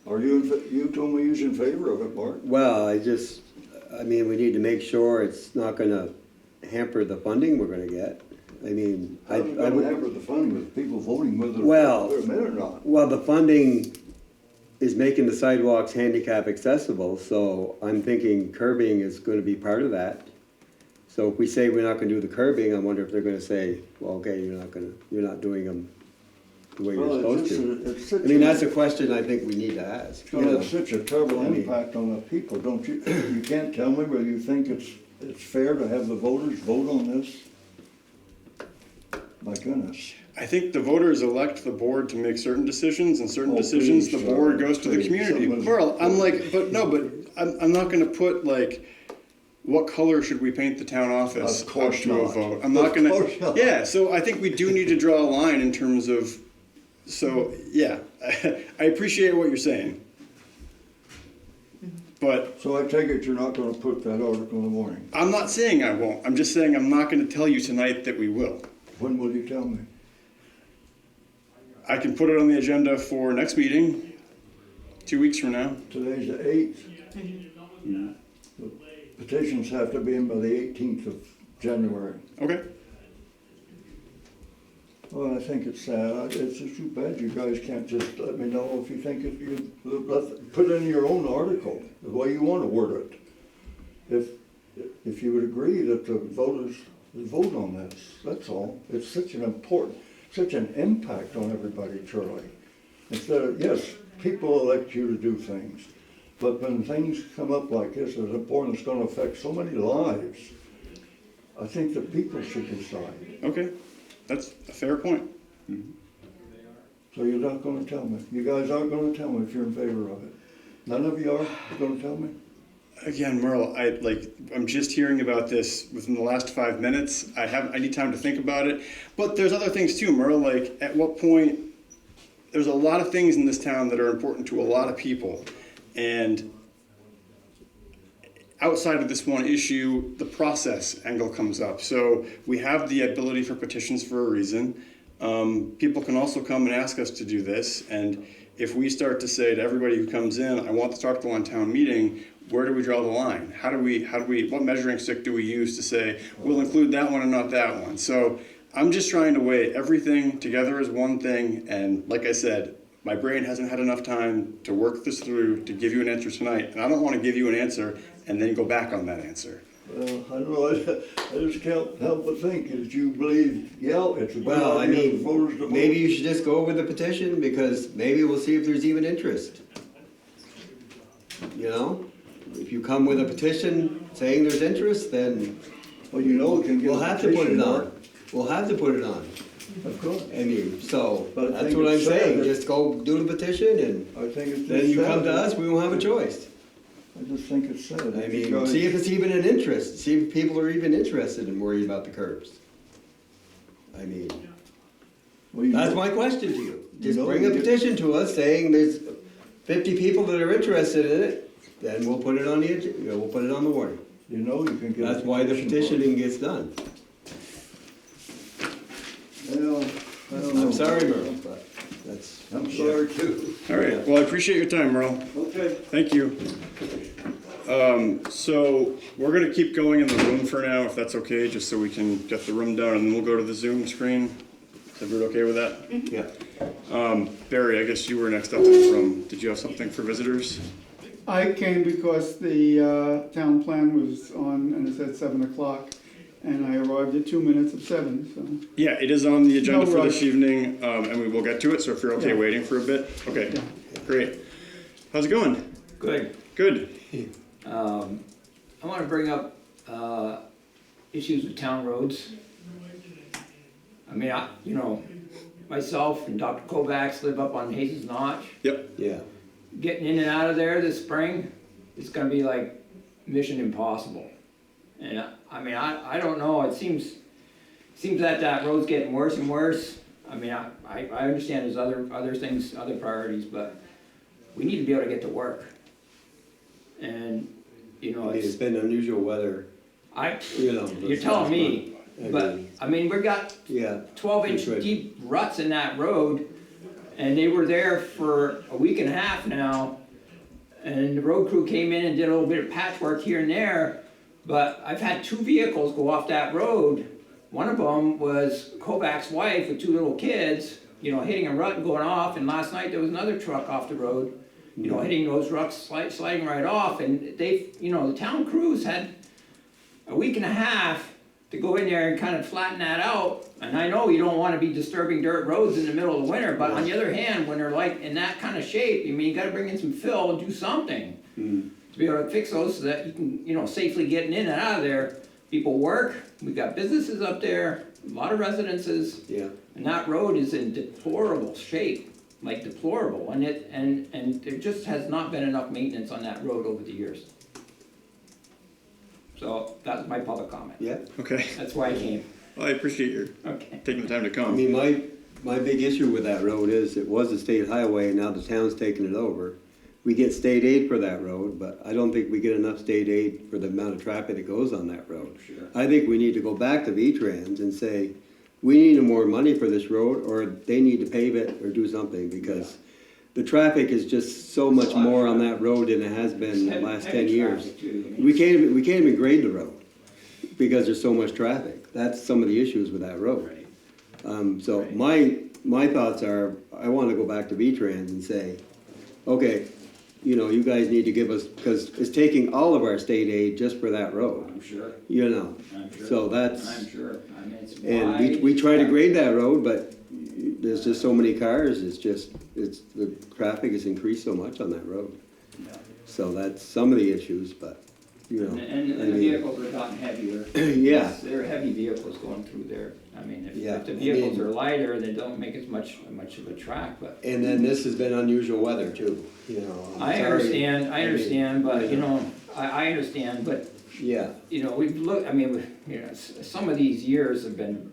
Are you told me you're in favor of it, Mark? Well, I mean, we need to make sure it's not gonna hamper the funding we're gonna get. I mean, I I'm gonna would, hamper the fun with people voting whether Well- they're admit or not. well, the funding is making the sidewalks handicap accessible, so I'm thinking curbing is gonna be part of that. So if we say we're not gonna do the curbing, I wonder if they're gonna say, well, okay, you're not doing them the way you're Well, supposed it's to. just, it's such I mean, a- that's a question I think we need to ask. It's gonna have such a terrible I mean- impact on the people, don't you? You can't tell me whether you think it's fair to have the voters vote on this? My goodness. I think the voters elect the board to make certain decisions, and certain Oh, decisions, please, the board Charlie, goes to the please, community. someone- Merle, I'm not gonna put like, what color should we paint the town office Of up course to a not. vote? I'm not Of gonna, course not. yeah, so I think we do need to draw a line in terms of, so, yeah, I appreciate what you're saying. But So I take it you're not gonna put that article in the morning. I'm not saying I won't, I'm just saying I'm not gonna tell you tonight that we will. When will you tell me? I can put it on the agenda for next meeting, 2 weeks from now. Today's the 8th. The petitions have to be in by the 18th of January. Okay. Well, I think it's sad. It's just too bad you guys can't just let me know if you think put it in your own article, the way you want to word it. If you would agree that the voters vote on this, that's all. It's such an impact on everybody, Charlie. Instead of, yes, people elect you to do things, but when things come up like this, it's important, it's gonna affect so many lives. I think the people should decide. Okay, that's a fair point. So you're not gonna tell me? You guys aren't gonna tell me if you're in favor of it? None of you are gonna tell me? Again, Merle, I'm just hearing about this within the last 5 minutes. I need time to think about it. But there's other things too, Merle, like at what point, there's a lot of things in this town that are important to a lot of people. And outside of this one issue, the process angle comes up. So we have the ability for petitions for a reason. People can also come and ask us to do this. And if we start to say to everybody who comes in, I want this article on town meeting, where do we draw the line? What measuring stick do we use to say, we'll include that one and not that one? So I'm just trying to weigh everything together as one thing. And like I said, my brain hasn't had enough time to work this through to give you an answer tonight, and I don't want to give you an answer and then go back on that answer. Well, I don't know, I just can't help but think that you believe, yeah, it's a Well, good I idea for mean, voters to vote. maybe you should just go with the petition, because maybe we'll see if there's even interest. You know, if you come with a petition saying there's interest, then Well, you know, it can get we'll a have to put petition it mark. on. We'll have to put it on. Of course. I mean, so, But I that's think what I'm it's sad saying, that- just go do the petition, and I think it's just then you come sad to that- us, we won't have a choice. I just think it's sad. I that you mean, guys- see if it's even an interest, see if people are even interested in worrying about the curbs. I mean, Well, you that's know- my question to you. Just know, bring a you get- petition to us saying there's 50 people that are interested in it, then we'll put it on the, we'll put it on the warning. You know you can get. a That's why the petition petitioning gets done. Well, I don't know. I'm sorry, Merle, but that's. I'm sorry too. All right, well, I appreciate your time, Merle. Okay. Thank you. So we're gonna keep going in the room for now, if that's okay, just so we can get the room down, and then we'll go to the Zoom screen. Is everyone okay with that? Yeah. Barry, I guess you were next up in the room. Did you have something for visitors? I came because the town plan was on, and it said 7 o'clock, and I arrived at 2 minutes of 7, so. Yeah, it is on the agenda No for this rush. evening, and we will get to it, so if you're okay Yeah. waiting for a bit. Okay, Yeah. great. How's it going? Good. Good. I want to bring up issues with town roads. I mean, myself and Dr. Kovacs live up on Hazen's Notch. Yep. Yeah. Getting in and out of there this spring is going to be like mission impossible. And I don't know. It seems that road's getting worse and worse. I mean, I understand there's other things, other priorities, but we need to be able to get to work. And It's been unusual weather, you're this telling last me, month. but I mean, we've got Yeah. 12-inch Good. deep ruts in that road, and they were there for a week and a half now. And the road crew came in and did a little bit of patchwork here and there, but I've had 2 vehicles go off that road. One of them was Kovac's wife with 2 little kids, hitting a rut and going off, and last night there was another truck off the road, hitting those ruts, sliding right off, and the town crews had a week and a half to go in there and kind of flatten that out. And I know you don't want to be disturbing dirt roads in the middle of the winter, but on the other hand, when they're like in that kind of shape, you gotta bring in some fill and do something to be able to fix those so that you can, safely getting in and out of there. People work, we've got businesses up there, a lot of residences, Yeah. and that road is in deplorable shape, like deplorable, and there just has not been enough maintenance on that road over the years. So that's my public comment. Yeah. Okay. That's why I came. Well, I appreciate your Okay. taking the time to I come. mean, my big issue with that road is it was a state highway, and now the town's taking it over. We get state aid for that road, but I don't think we get enough state aid for the amount of traffic that goes on that road. Sure. I think we need to go back to V-Trans and say, we need more money for this road, or they need to pave it or do something, because the traffic is just so much more on that road than it has been the last 10 years. We can't even grade the road because there's so much traffic. That's some of the issues with that road. So my thoughts are, I want to go back to V-Trans and say, okay, you guys need to give us, because it's taking all of our state aid just for that road, I'm sure, I'm sure. So that's, I'm sure. I mean, it's and wide. we try to grade that road, but there's just so many cars, the traffic has increased so much on that road. Yeah. So that's some of the issues, but, And I the mean, vehicles are gotten heavier. Yeah. They're heavy vehicles going through there. I mean, Yeah, if the I vehicles mean- are lighter, they don't make as much of a track, but. And then this has been unusual weather too, I'm I sorry. understand, but, yeah. I understand, but, Yeah, some of these years have been,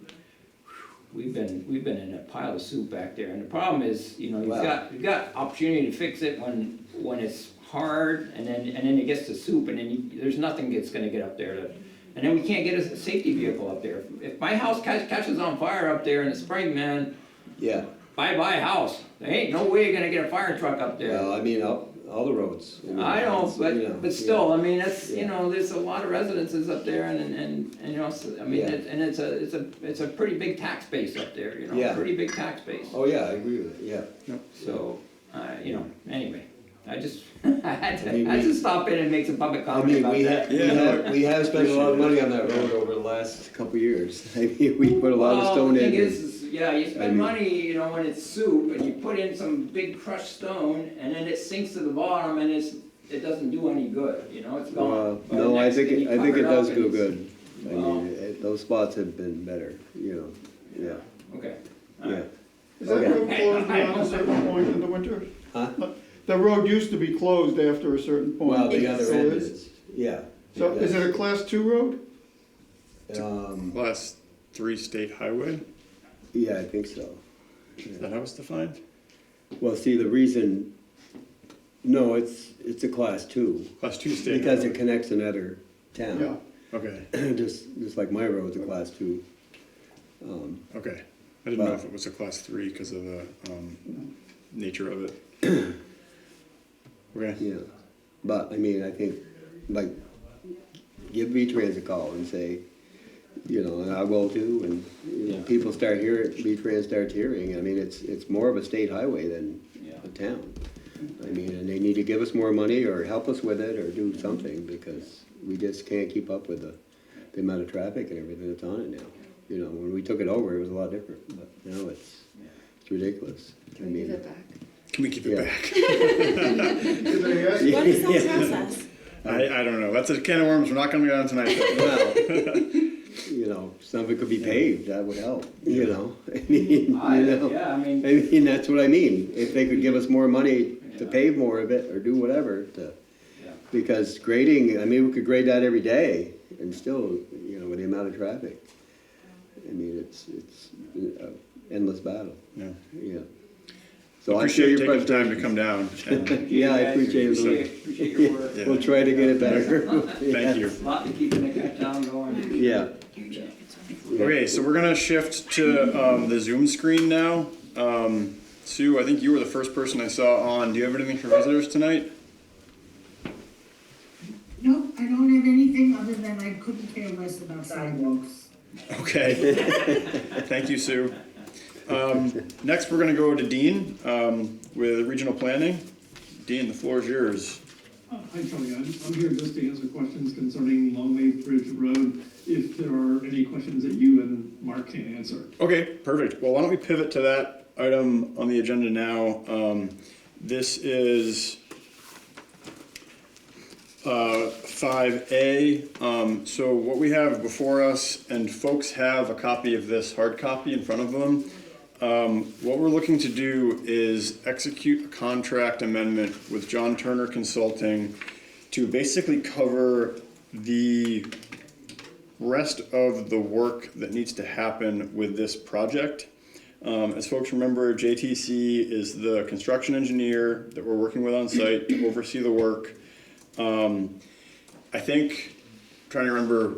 we've been in a pile of soup back there, and the problem is, Wow. you've got opportunity to fix it when it's hard, and then it gets to soup, and then there's nothing that's gonna get up there and then we can't get a safety vehicle up there. If my house catches on fire up there in the spring, man, yeah. bye-bye house. There ain't no way you're gonna get a fire truck up there. Well, all the roads. I know, You know, but still, I mean, that's, you know, there's a lot of residences up there and, you know, so, I mean, Yeah. it's a pretty big tax base up there, you know, Yeah. pretty big tax base. Oh, yeah, I agree with it, yeah. So, you know, anyway, I just, I had I mean, to stop in and make some public I comment mean, about that. we have spent a lot of money on that road over the last couple of years. I mean, we put a lot of stone The thing in. is, yeah, you I spend mean- money, you know, when it's soup, and you put in some big crushed stone, and then it sinks to the bottom, and it doesn't do any good, you know, it's gone. But No, I next think, thing you I think cover it does up do and it's- good. I Well- mean, those spots have been better, you know, yeah, Okay. yeah. Is that road closed beyond a certain point in the winter? Huh? The road used to be closed after a certain point. Well, the It other still end is? is, yeah. So is it a class 2 road? Class 3 state highway, Yeah, I think so. is that how it's defined? Well, see, the reason, no, it's a class 2, Class 2 state because it highway. connects another Yeah. town. Okay, Just like my road's a class 2. okay. I didn't know Well- if it was a class 3 because of the nature of it. Okay, Yeah, but I mean, I think, like, give V-Trans a call and say, you know, and I will too, and, you know, people start hearing, V-Trans starts hearing, I mean, it's more of a state highway than a town. I mean, and they need to give us more money or help us with it or do something, because we just can't keep up with the amount of traffic and everything that's on it now. You know, when we took it over, it was a lot different, but now it's ridiculous. Can we give it back? can we keep it Yeah. back? Did they ask- What is that process? I don't know, that's a can of worms we're not gonna go down tonight. Well, you know, some of it could be paved, that would help, you know? I mean, you know? Yeah, I mean, I mean, that's what I mean, if they could give us more money to pave more of it, or do whatever, because grading, I mean, we could grade that every day, and still, you know, with the amount of traffic. I mean, it's an endless battle, Yeah. yeah. So I share Appreciate your taking time to frustration. come down. and Yeah, I appreciate it. appreciate your work. Yeah. We'll try to get it better. Thank you. A lot to keeping the town going. Yeah. Okay, so we're gonna shift to the Zoom screen now. Sue, I think you were the first person I saw on. Do you have anything for visitors tonight? No, I don't have anything other than I couldn't care less about sidewalks. Okay. Thank you, Sue. Next, we're gonna go to Dean with regional planning. Dean, the floor is yours. Hi, Charlie. I'm here just to answer questions concerning Longleaf Bridge Road, if there are any questions that you and Mark can answer. Okay, perfect. Well, why don't we pivot to that item on the agenda now? This is 5A. So what we have before us, and folks have a copy of this hard copy in front of them. What we're looking to do is execute a contract amendment with John Turner Consulting to basically cover the rest of the work that needs to happen with this project. As folks remember, JTC is the construction engineer that we're working with on site to oversee the work. I think, trying to remember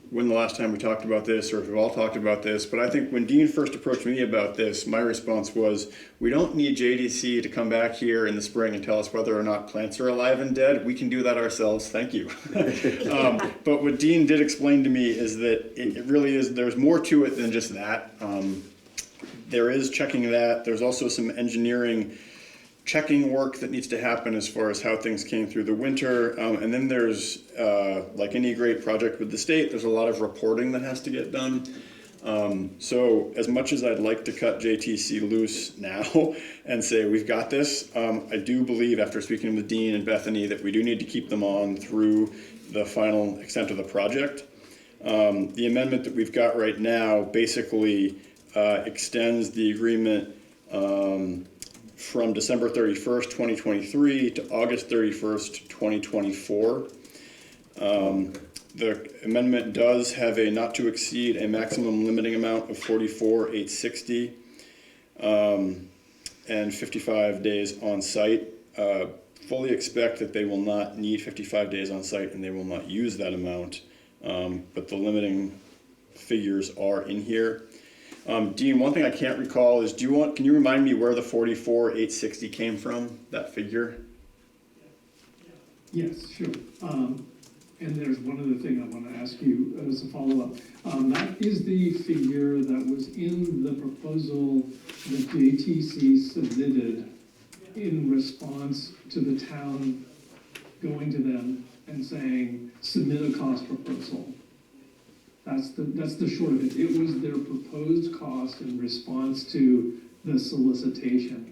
when the last time we talked about this, or if we've all talked about this, but I think when Dean first approached me about this, my response was, we don't need JDC to come back here in the spring and tell us whether or not plants are alive and dead. We can do that ourselves, thank you. But what Dean did explain to me is that it really is, there's more to it than just that. There is checking that, there's also some engineering checking work that needs to happen as far as how things came through the winter. And then there's, like any great project with the state, there's a lot of reporting that has to get done. So as much as I'd like to cut JTC loose now and say, we've got this, I do believe after speaking with Dean and Bethany that we do need to keep them on through the final extent of the project. The amendment that we've got right now basically extends the agreement from December 31st, 2023 to August 31st, 2024. The amendment does have a not to exceed a maximum limiting amount of $44,860 and 55 days on site. Fully expect that they will not need 55 days on site and they will not use that amount, but the limiting figures are in here. Dean, one thing I can't recall is, can you remind me where the 44,860 came from, that figure? Yes, sure. And there's one other thing I want to ask you as a follow-up. That is the figure that was in the proposal that JTC submitted in response to the town going to them and saying, submit a cost proposal. That's the short of it. It was their proposed cost in response to the solicitation.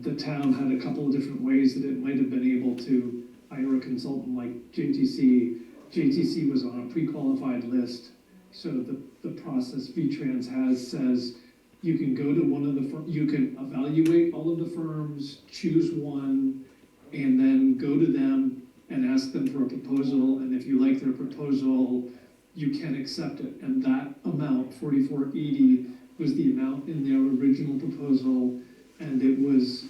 The town had a couple of different ways that it might have been able to hire a consultant like JTC. JTC was on a pre-qualified list, so the process V-Trans has says you can go to one of the you can evaluate all of the firms, choose one, and then go to them and ask them for a proposal, and if you like their proposal, you can accept it. And that amount, 4480, was the amount in their original proposal, and it was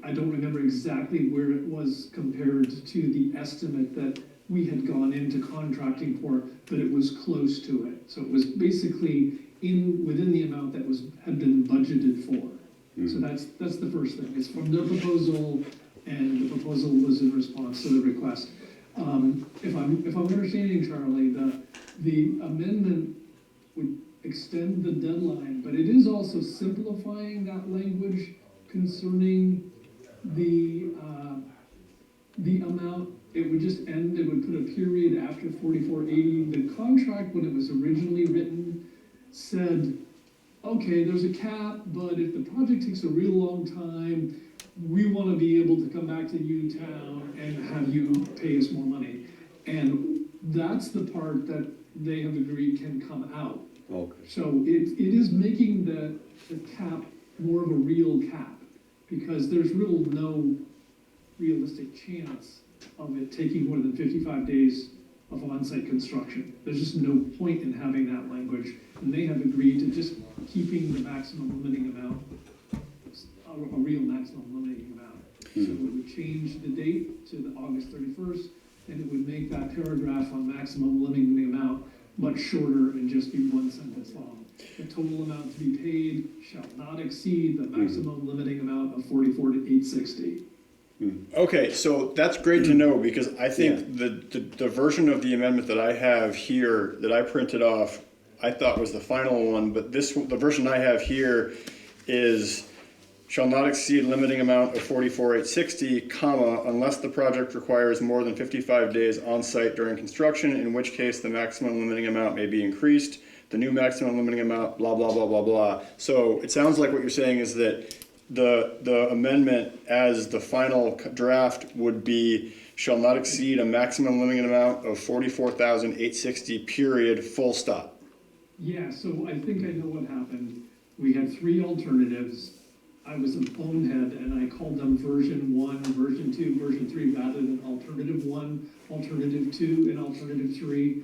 I don't remember exactly where it was compared to the estimate that we had gone into contracting for, but it was close to it. So it was basically within the amount that had been budgeted for. So that's the first thing. It's from their proposal, and the proposal was in response to the request. If I'm understanding, Charlie, the amendment would extend the deadline, but it is also simplifying that language concerning the amount. It would just end, it would put a period after 4480. The contract, when it was originally written, said, okay, there's a cap, but if the project takes a real long time, we want to be able to come back to you, town, and have you pay us more money. And that's the part that they have agreed can come out. Okay. So it is making the cap more of a real cap, because there's no realistic chance of it taking more than 55 days of on-site construction. There's just no point in having that language, and they have agreed to just keeping the maximum limiting amount, a real maximum limiting amount. So it would change the date to the August 31st, and it would make that paragraph on maximum limiting amount much shorter and just be one sentence long. The total amount to be paid shall not exceed the maximum limiting amount of 44,860. Okay, so that's great to know, because I think the version of the amendment that I have here, that I printed off, I thought was the final one, but the version I have here is shall not exceed limiting amount of 44,860, comma, unless the project requires more than 55 days on site during construction, in which case the maximum limiting amount may be increased. The new maximum limiting amount, blah, blah, blah, blah, blah. So it sounds like what you're saying is that the amendment as the final draft would be shall not exceed a maximum limiting amount of 44,860, period, full stop. Yeah, so I think I know what happened. We had three alternatives. I was a bonehead, and I called them version 1, version 2, version 3, rather than alternative 1, alternative 2, and alternative 3.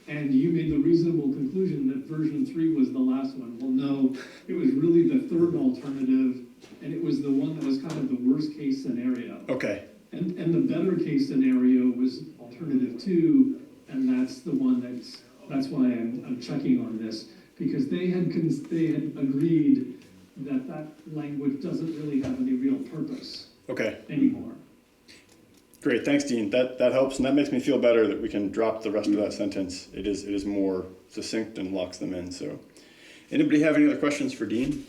And you made the reasonable conclusion that version 3 was the last one. Well, no, it was really the third alternative, and it was the one that was kind of the worst case scenario. Okay. And the better case scenario was alternative 2, and that's the one that's why I'm checking on this, because they had agreed that language doesn't really have any real purpose anymore. Great, thanks, Dean. That helps, and that makes me feel better that we can drop the rest of that sentence. It is more succinct and locks them in. So, anybody have any other questions for Dean?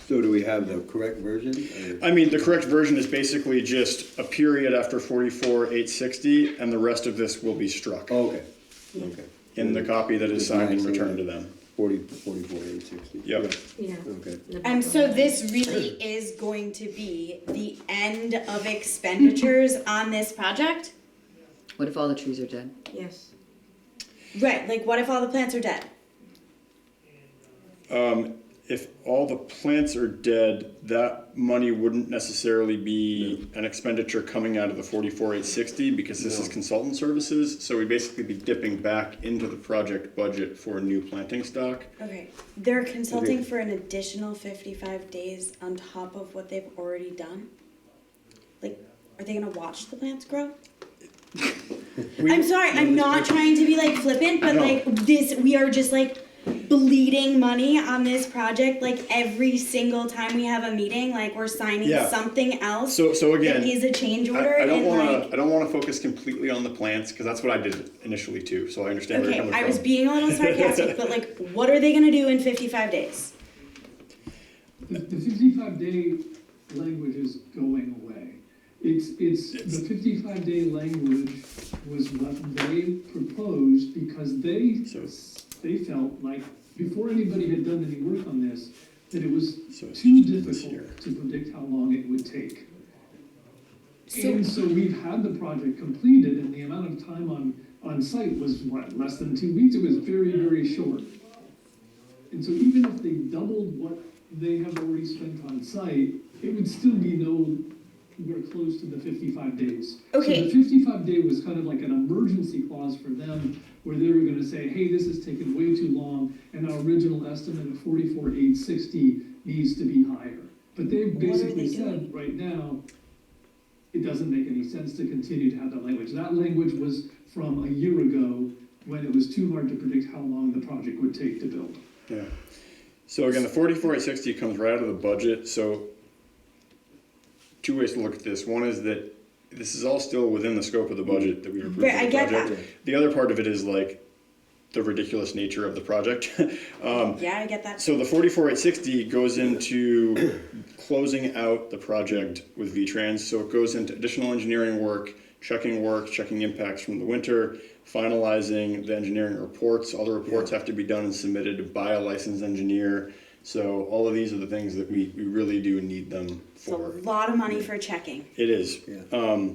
So do we have the correct version? Or? I mean, the correct version is basically just a period after 44,860, and the rest of this will be struck. Okay. In the copy that is signed and returned to them. 44,860. Yep. Yeah. Okay. And so this really is going to be the end of expenditures on this project? What if all the trees are dead? Yes. Right, like what if all the plants are dead? If all the plants are dead, that money wouldn't necessarily be an expenditure coming out of the 44,860, because this is consultant services. So we'd basically be dipping back into the project budget for new planting stock. Okay, they're consulting for an additional 55 days on top of what they've already done? Like, are they gonna watch the plants grow? I'm sorry, I'm not trying to be like flippant, but like this, we are just like bleeding money on this project, like every single time we have a meeting, like we're signing Yeah. something else So again, that is a change order I don't and wanna, like. I don't wanna focus completely on the plants, cause that's what I did initially too, so I understand where you're Okay, coming I from. was being a little sarcastic, but like, what are they gonna do in 55 days? The 55-day language is going away. The 55-day language was what they proposed because they felt like, before anybody had done any work on this, that it was it's too this year. difficult to predict how long it would take. And so we've had the project completed, and the amount of time on site was, what, less than 2 weeks? It was very, very short. And so even if they doubled what they have already spent on site, it would still be nowhere close to the 55 days. Okay. So the 55-day was kind of like an emergency clause for them, where they were gonna say, hey, this has taken way too long, and our original estimate of 44,860 needs to be higher. But they basically said, right now, it doesn't make any sense to continue to have that language. That language was from a year ago, when it was too hard to predict how long the project would take to build. Yeah. So again, the 44,860 comes right out of the budget, so two ways to look at this. One is that this is all still within the scope of the budget that we approved for Right, I the get project. that. The other part of it is like the ridiculous nature of the project. Yeah, I get that. So the 44,860 goes into closing out the project with V-Trans. So it goes into additional engineering work, checking impacts from the winter, finalizing the engineering reports. All the reports have to be done and submitted by a licensed engineer. So all of these are the things that we really do need them It's a for. lot of money for checking. It is. Yeah.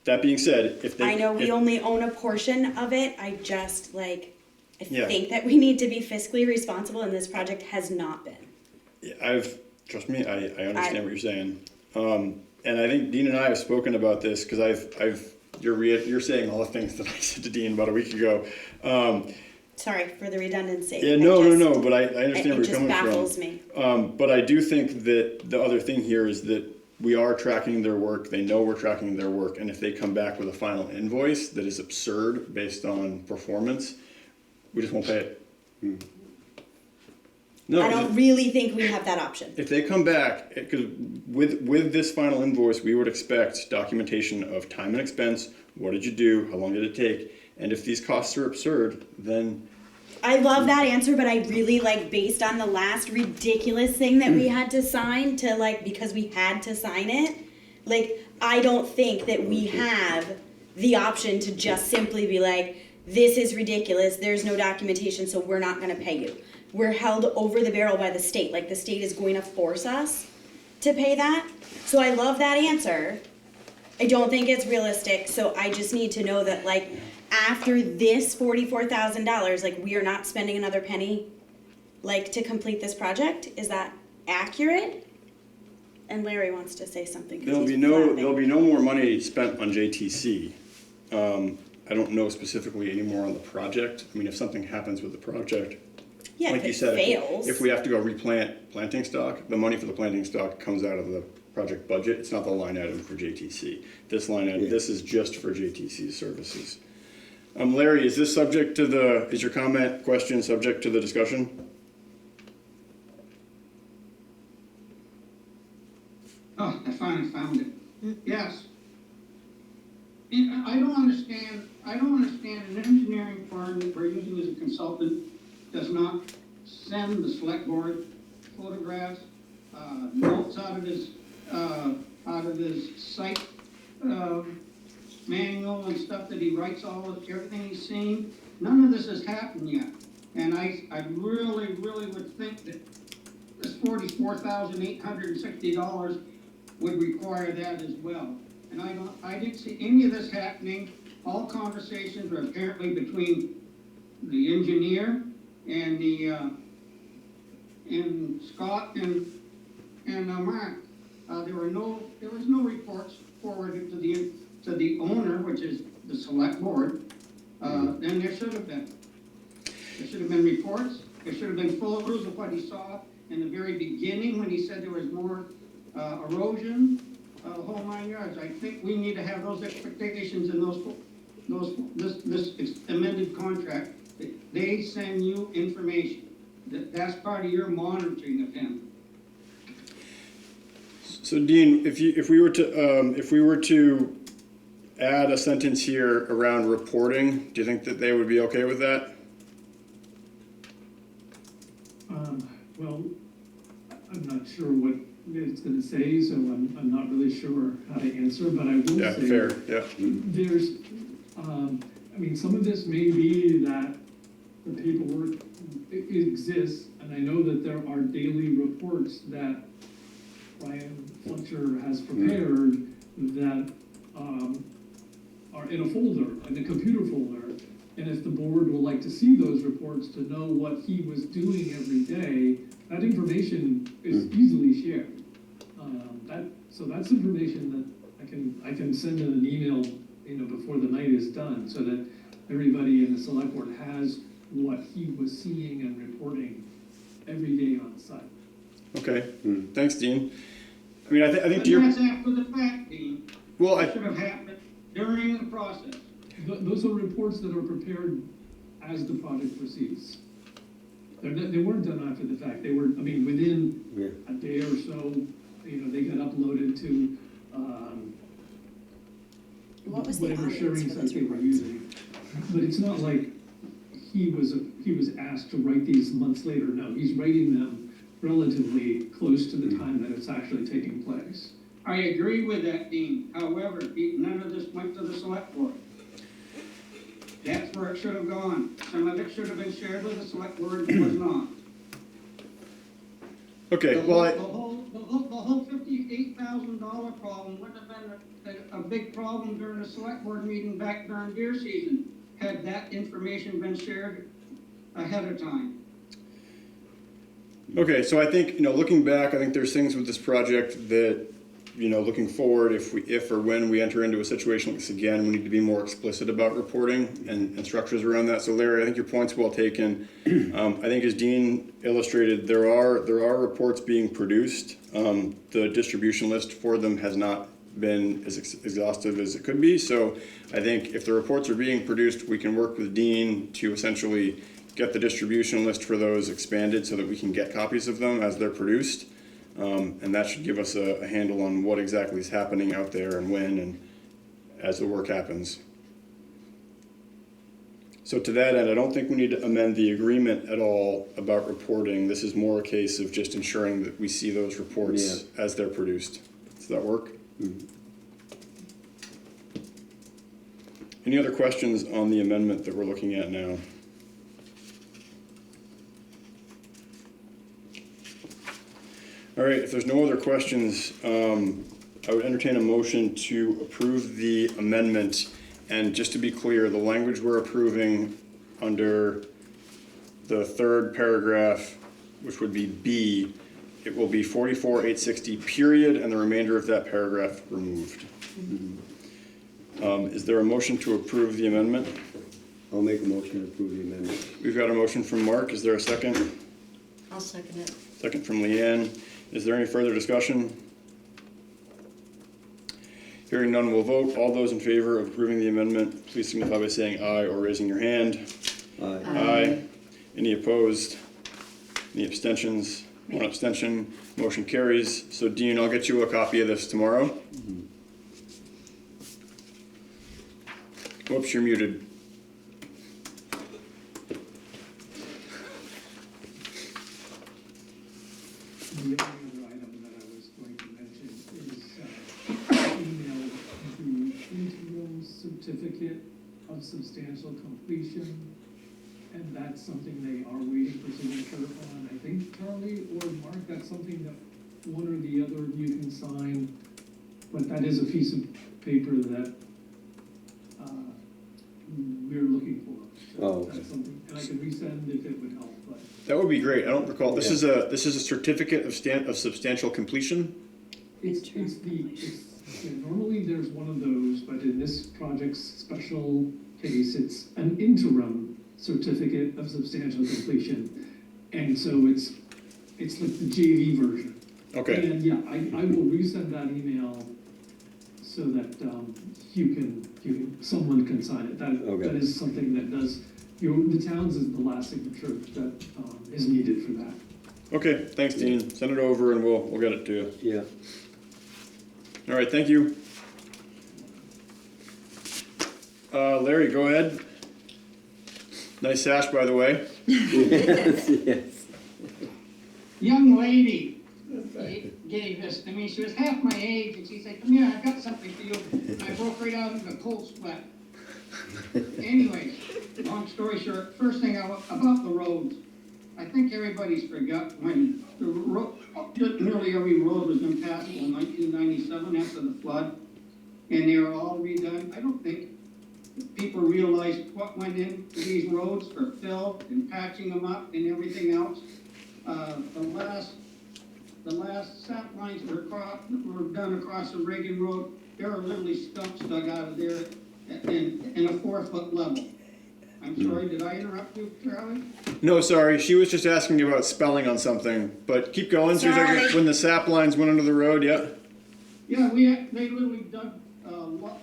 That being said, if they... I know we if- only own a portion of it, I just like, I Yeah. think that we need to be fiscally responsible and this project has not been. Trust me, I understand what you're saying. And I think Dean and I have spoken about this, because you're saying all the things that I said to Dean about a week ago. Sorry for the redundancy. Yeah, no, but I understand where It you're just coming baffles from. me. But I do think that the other thing here is that we are tracking their work, they know we're tracking their work, and if they come back with a final invoice that is absurd based on performance, we just won't pay it. No, I don't really think we have that option. if they come back, because with this final invoice, we would expect documentation of time and expense, what did you do, how long did it take, and if these costs are absurd, then I love that answer, but I really like, based on the last ridiculous thing that we had to sign to like, because we had to sign it, like, I don't think that we have the option to just simply be like, this is ridiculous, there's no documentation, so we're not gonna pay you. We're held over the barrel by the state, like the state is going to force us to pay that. So I love that answer. I don't think it's realistic, so I just need to know that like, after this $44,000, like we are not spending another penny, like to complete this project. Is that accurate? And Larry wants to say something. 'Cause there'll he's be no laughing. more money spent on JTC. I don't know specifically anymore on the project. I mean, if something happens with the project, Yeah, like if you it said, fails. if we have to go replant planting stock, the money for the planting stock comes out of the project budget. It's not the line item for JTC. This line item, this is just for JTC services. Larry, is this subject to is your comment, question subject to the discussion? Oh, I finally found it. Yes. And I don't understand an engineering firm that we're using as a consultant does not send the select board photographs, notes out of his site, manual and stuff that he writes everything he's seen. None of this has happened yet. And I really would think that this $44,860 would require that as well. And I didn't see any of this happening. All conversations were apparently between the engineer and and Scott and Mark. There was no reports forwarded to the owner, which is the select board. Then there should have been. There should have been reports. There should have been photos of what he saw in the very beginning when he said there was more erosion, the whole 9 yards. I think we need to have those expectations in this amended contract. They send you information. That's part of your monitoring of him. So Dean, if we were to add a sentence here around reporting, do you think that they would be okay with that? Well, I'm not sure what it's gonna say, so I'm not really sure how to answer, but I will Yeah, say. fair, yeah. There's, I mean, some of this may be that the paperwork exists, and I know that there are daily reports that Brian Fletcher has prepared that, are in a folder, in a computer folder. And if the board would like to see those reports to know what he was doing every day, that information is easily shared. So that's information that I can send in an email, before the night is done, so that everybody in the select board has what he was seeing and reporting every day on site. Okay, thanks, Dean. I mean, I think But to your, that's after the fact, Dean. well, It should have happened during the process. Those are reports that are prepared as the project proceeds. They weren't done after the fact, they were, within Yeah. a day or so, they got uploaded to, What was the whatever audience sharing for site those they were reports? using. But it's not like he was asked to write these months later, no, he's writing them relatively close to the time that it's actually taking place. I agree with that, Dean. However, none of this went to the select board. That's where it should have gone. Some of it should have been shared with the select board, it was not. okay, The well, whole $58,000 problem would have been a big problem during the select board meeting back during deer season, had that information been shared ahead of time. okay, so I think, looking back, I think there's things with this project that, looking forward, if or when we enter into a situation like this again, we need to be more explicit about reporting and structures around that. So Larry, I think your point's well taken. I think as Dean illustrated, there are reports being produced. The distribution list for them has not been as exhaustive as it could be. So I think if the reports are being produced, we can work with Dean to essentially get the distribution list for those expanded so that we can get copies of them as they're produced. And that should give us a handle on what exactly is happening out there and when and as the work happens. So to that end, I don't think we need to amend the agreement at all about reporting. This is more a case of just ensuring that we see those reports as they're produced. Does that work? Any other questions on the amendment that we're looking at now? All right, if there's no other questions, I would entertain a motion to approve the amendment. And just to be clear, the language we're approving under the third paragraph, which would be B, it will be 44,860 period, and the remainder of that paragraph removed. Is there a motion to approve the amendment? I'll make a motion to approve the amendment. We've got a motion from Mark. Is there a second? I'll second it. Second from Leanne. Is there any further discussion? Hearing none, we'll vote. All those in favor of approving the amendment, please signify by saying aye or raising your hand. Aye. Aye. Any opposed? Any abstentions? One abstention. Motion carries. So Dean, I'll get you a copy of this tomorrow. Whoops, you're muted. The only other item that I was going to mention is email the interim certificate of substantial completion. And that's something they are waiting for signature on. I think Charlie or Mark, that's something that one or the other of you can sign. But that is a piece of paper that we're looking for. So Oh, okay. that's something, and I can resend if it would help, but. That would be great. I don't recall. This is a certificate of substantial completion. Normally there's one of those, but in this project's special case, it's an interim certificate of substantial completion. And so it's like the JV version. Okay. And yeah, I will resend that email so that someone can sign it. Okay. That is something that does the town's is the last signature that is needed for that. Okay, thanks, Dean. Send it over and we'll get it to you. Yeah. All right, thank you. Larry, go ahead. Nice sash, by the way. Yes, yes. Young lady gave this to me. She was half my age, and she said, "Come here, I've got something for you." And I broke right out into a cold sweat. Anyways, long story short, first thing about the roads. I think everybody's forgot when the road, nearly every road was impassable in 1997 after the flood, and they were all redone. I don't think people realized what went into these roads for fill and patching them up and everything else. The last sap lines were done across the Reagan Road. There are literally stumps dug out of there in a 4-foot level. I'm sorry, did I interrupt you, Charlie? No, sorry. She was just asking about spelling on something. But keep going. She was like, Sorry. when the sap lines went under the road, yeah. Yeah, they literally dug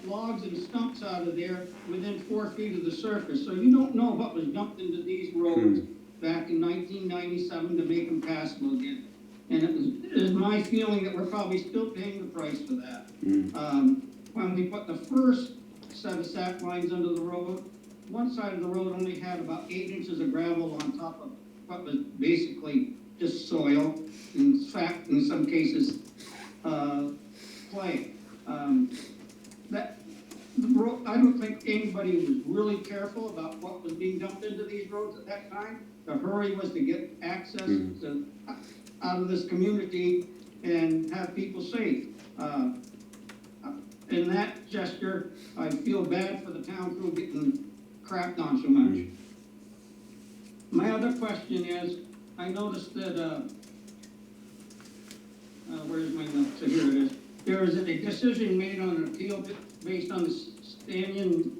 logs and stumps out of there within 4 feet of the surface. So you don't know what was dumped into these roads back in 1997 to make them passable again. And it is my feeling that we're probably still paying the price for that. When we put the first set of sap lines under the road, one side of the road only had about 8 inches of gravel on top of what was basically just soil. In fact, in some cases, clay. I don't think anybody was really careful about what was being dumped into these roads at that time. The hurry was to get access out of this community and have people safe. In that gesture, I feel bad for the town crew getting crapped on so much. My other question is, I noticed that, where's my notes? So here it is. There is a decision made on an appeal based on the Stanton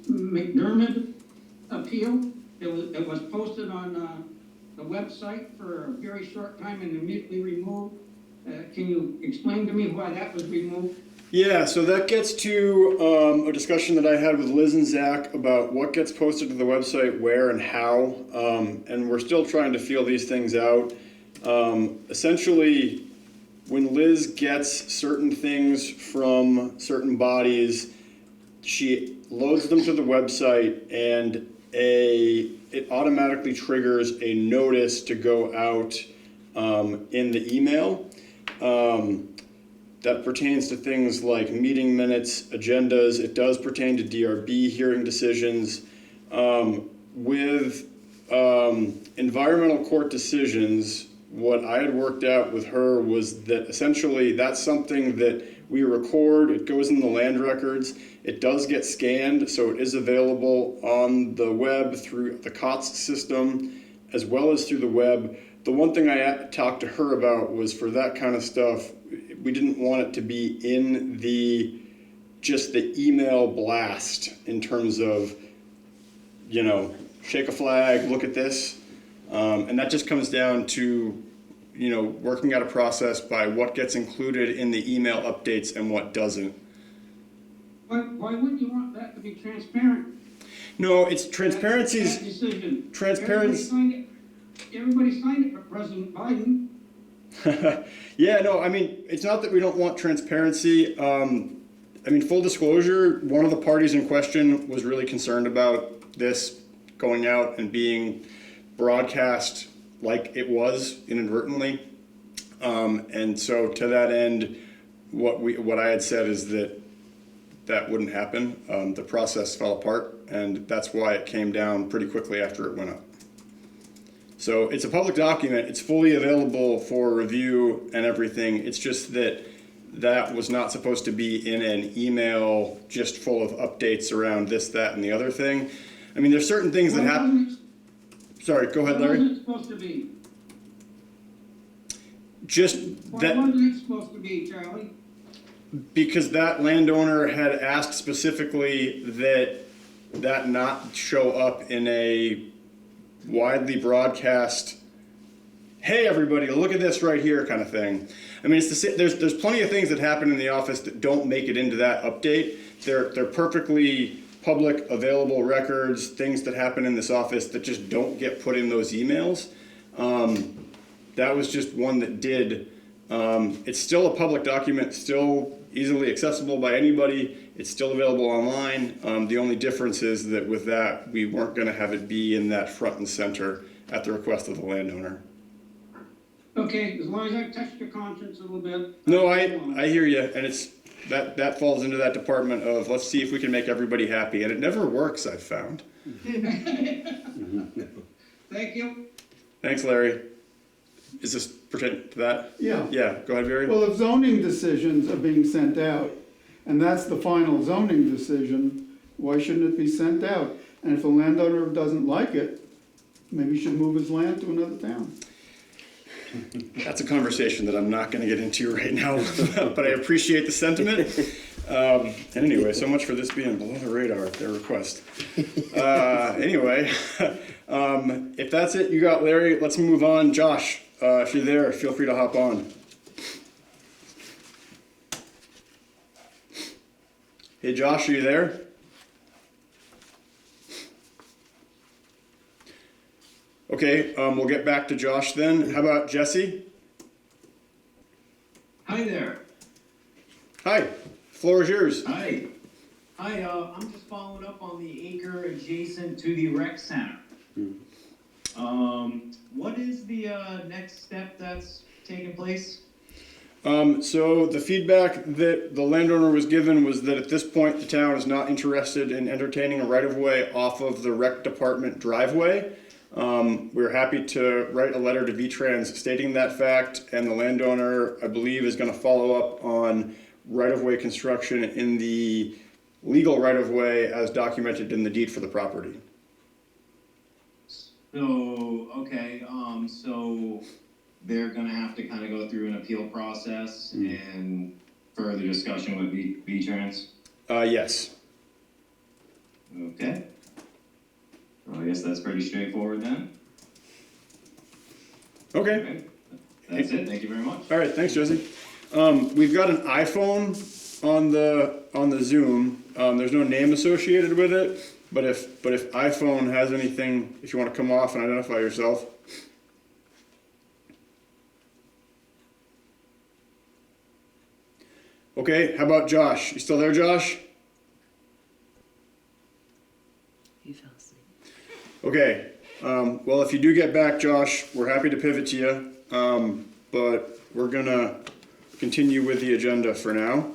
McDermott appeal. It was posted on the website for a very short time and immediately removed. Can you explain to me why that was removed? Yeah, so that gets to a discussion that I had with Liz and Zach about what gets posted to the website, where and how, and we're still trying to feel these things out. Essentially, when Liz gets certain things from certain bodies, she loads them to the website and it automatically triggers a notice to go out in the email. That pertains to things like meeting minutes, agendas. It does pertain to DRB hearing decisions. With environmental court decisions, what I had worked out with her was that essentially that's something that we record. It goes in the land records. It does get scanned, so it is available on the web through the COTS system as well as through the web. The one thing I talked to her about was for that kind of stuff, we didn't want it to be in just the email blast in terms of, shake a flag, look at this. And that just comes down to, working out a process by what gets included in the email updates and what doesn't. Why wouldn't you want that to be transparent? No, it's transparency's That decision. transparency. Everybody signed it for President Biden. Yeah, no, it's not that we don't want transparency. Full disclosure, one of the parties in question was really concerned about this going out and being broadcast like it was inadvertently. And so to that end, what I had said is that wouldn't happen. The process fell apart, and that's why it came down pretty quickly after it went up. So it's a public document. It's fully available for review and everything. It's just that was not supposed to be in an email just full of updates around this, that, and the other thing. There's certain things that happen. Sorry, go ahead, Larry. What wasn't it supposed to be? What wasn't it supposed to be, Charlie? Because that landowner had asked specifically that not show up in a widely broadcast, hey everybody, look at this right here kind of thing. It's there's plenty of things that happen in the office that don't make it into that update. They're perfectly public available records, things that happen in this office that just don't get put in those emails. That was just one that did. It's still a public document, still easily accessible by anybody. It's still available online. The only difference is that with that, we weren't going to have it be in that front and center at the request of the landowner. Okay, as long as I touched your conscience a little bit. No, I hear you, and it's that falls into that department of let's see if we can make everybody happy, and it never works, I've found. Thank you. Thanks, Larry. Is this pertain to that? Yeah. Yeah, go ahead, Barry. Well, if zoning decisions are being sent out, and that's the final zoning decision, why shouldn't it be sent out? And if the landowner doesn't like it, maybe he should move his land to another town. That's a conversation that I'm not going to get into right now, but I appreciate the sentiment. And anyway, so much for this being below the radar, their request. Anyway, if that's it, you got Larry. Let's move on. Josh, if you're there, feel free to hop on. Hey, Josh, are you there? Okay, we'll get back to Josh then. How about Jesse? Hi there. Hi, floor is yours. Hi. Hi, I'm just following up on the acre adjacent to the rec center. What is the next step that's taking place? So the feedback that the landowner was given was that at this point the town is not interested in entertaining a right-of-way off of the rec department driveway. We're happy to write a letter to V-Trans stating that fact, and the landowner, I believe, is going to follow up on right-of-way construction in the legal right-of-way as documented in the deed for the property. So, okay, so they're gonna have to kind of go through an appeal process and further discussion with V-Trans? Yes. Okay. Well, I guess that's pretty straightforward then. Okay. That's it, thank you very much. All right, thanks, Jesse. We've got an iPhone on the Zoom. There's no name associated with it, but if iPhone has anything, if you want to come off and identify yourself. Okay, how about Josh? You still there, Josh? He fell asleep. Okay. Well, if you do get back, Josh, we're happy to pivot to you, but we're gonna continue with the agenda for now.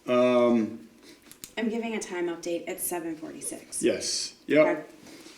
I'm giving a time update at 7:46. Yes. Yep. Okay.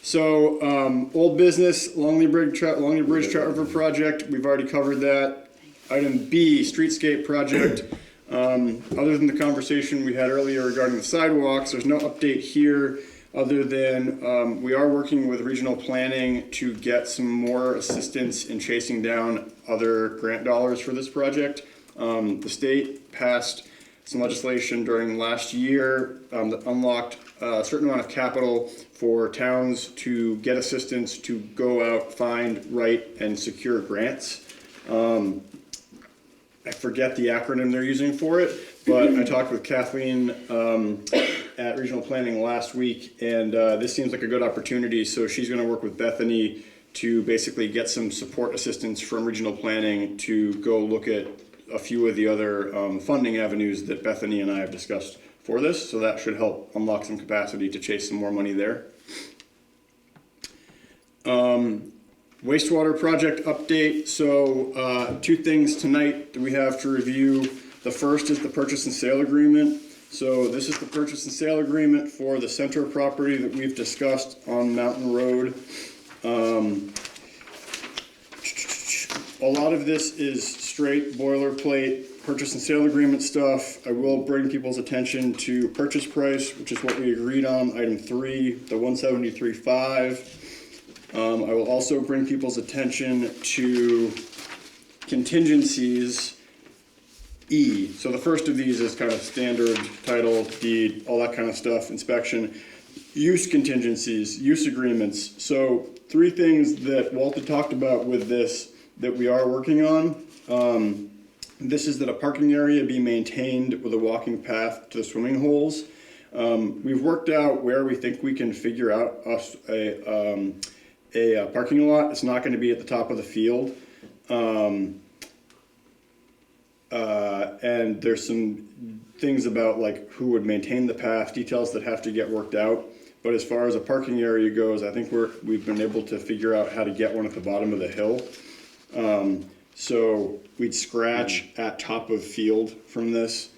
So, old business, Longley Bridge Trout River project. We've already covered that. Item B, streetscape project. Other than the conversation we had earlier regarding the sidewalks, there's no update here other than we are working with regional planning to get some more assistance in chasing down other grant dollars for this project. The state passed some legislation during last year that unlocked a certain amount of capital for towns to get assistance to go out, find, write, and secure grants. I forget the acronym they're using for it, but I talked with Kathleen at Regional Planning last week, and this seems like a good opportunity. So she's going to work with Bethany to basically get some support assistance from Regional Planning to go look at a few of the other funding avenues that Bethany and I have discussed for this. So that should help unlock some capacity to chase some more money there. Wastewater project update. So two things tonight that we have to review. The first is the purchase and sale agreement. So this is the purchase and sale agreement for the center property that we've discussed on Mountain Road. A lot of this is straight boilerplate purchase and sale agreement stuff. I will bring people's attention to purchase price, which is what we agreed on, item 3, the 173.5. I will also bring people's attention to contingencies, E. So the first of these is kind of standard title, deed, all that kind of stuff, inspection. Use contingencies, use agreements. So 3 things that Walter talked about with this that we are working on. This is that a parking area be maintained with a walking path to the swimming holes. We've worked out where we think we can figure out a parking lot. It's not gonna be at the top of the field. And there's some things about like who would maintain the path, details that have to get worked out. But as far as a parking area goes, I think we've been able to figure out how to get one at the bottom of the hill. So we'd scratch at top of field from this.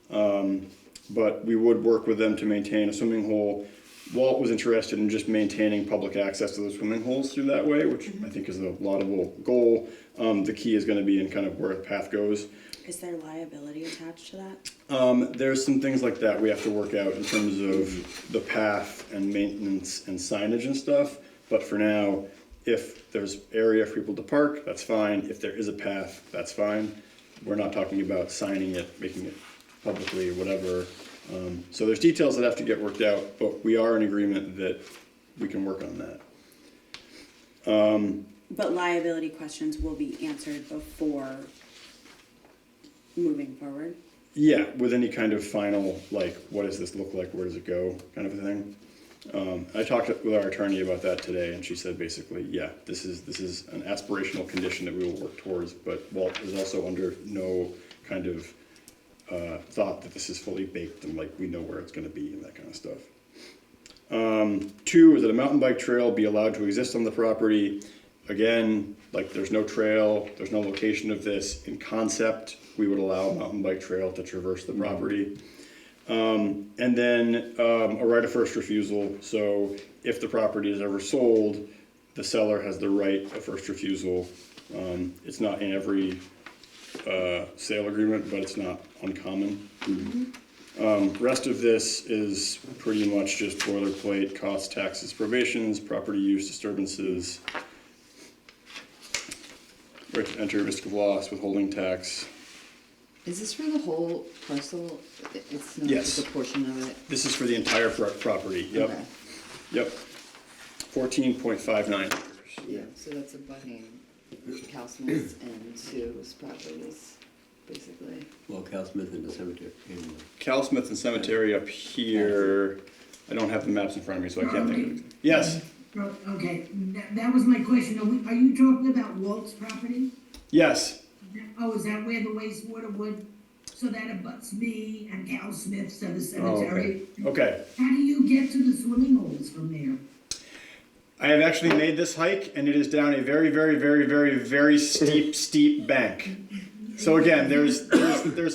But we would work with them to maintain a swimming hole. Walt was interested in just maintaining public access to the swimming holes through that way, which I think is a laudable goal. The key is gonna be in kind of where the path goes. Is there liability attached to that? There's some things like that we have to work out in terms of the path and maintenance and signage and stuff. But for now, if there's area for people to park, that's fine. If there is a path, that's fine. We're not talking about signing it, making it publicly or whatever. So there's details that have to get worked out, but we are in agreement that we can work on that. But liability questions will be answered before moving forward. Yeah, with any kind of final, like, what does this look like, where does it go, kind of a thing. I talked with our attorney about that today, and she said basically, yeah, this is an aspirational condition that we will work towards, but Walt is also under no kind of thought that this is fully baked and like we know where it's gonna be and that kind of stuff. 2 is that a mountain bike trail be allowed to exist on the property. Again, like there's no trail, there's no location of this. In concept, we would allow a mountain bike trail to traverse the property. And then a right of first refusal. So if the property is ever sold, the seller has the right of first refusal. It's not in every sale agreement, but it's not uncommon. Rest of this is pretty much just boilerplate: costs, taxes, probations, property use, disturbances, right to enter, risk of loss, withholding tax. Is this for the whole parcel? It's not Yes. just a portion of it? This is for the entire property. Yep. Okay. Yep. 14.59 acres. Yeah. So that's abutting Cal Smith's and Sue's properties, basically. Well, Cal Smith in the cemetery. Cal Smith and Cemetery up here. I don't have the maps in front of me, so I can't think of it. Yes. Okay, that was my question. Are you talking about Walt's property? Yes. Oh, is that where the wastewater would, so that abuts me and Cal Smith's to the cemetery? Okay. How do you get to the swimming holes from there? I have actually made this hike, and it is down a very, very, very, very, very steep bank. So again, there's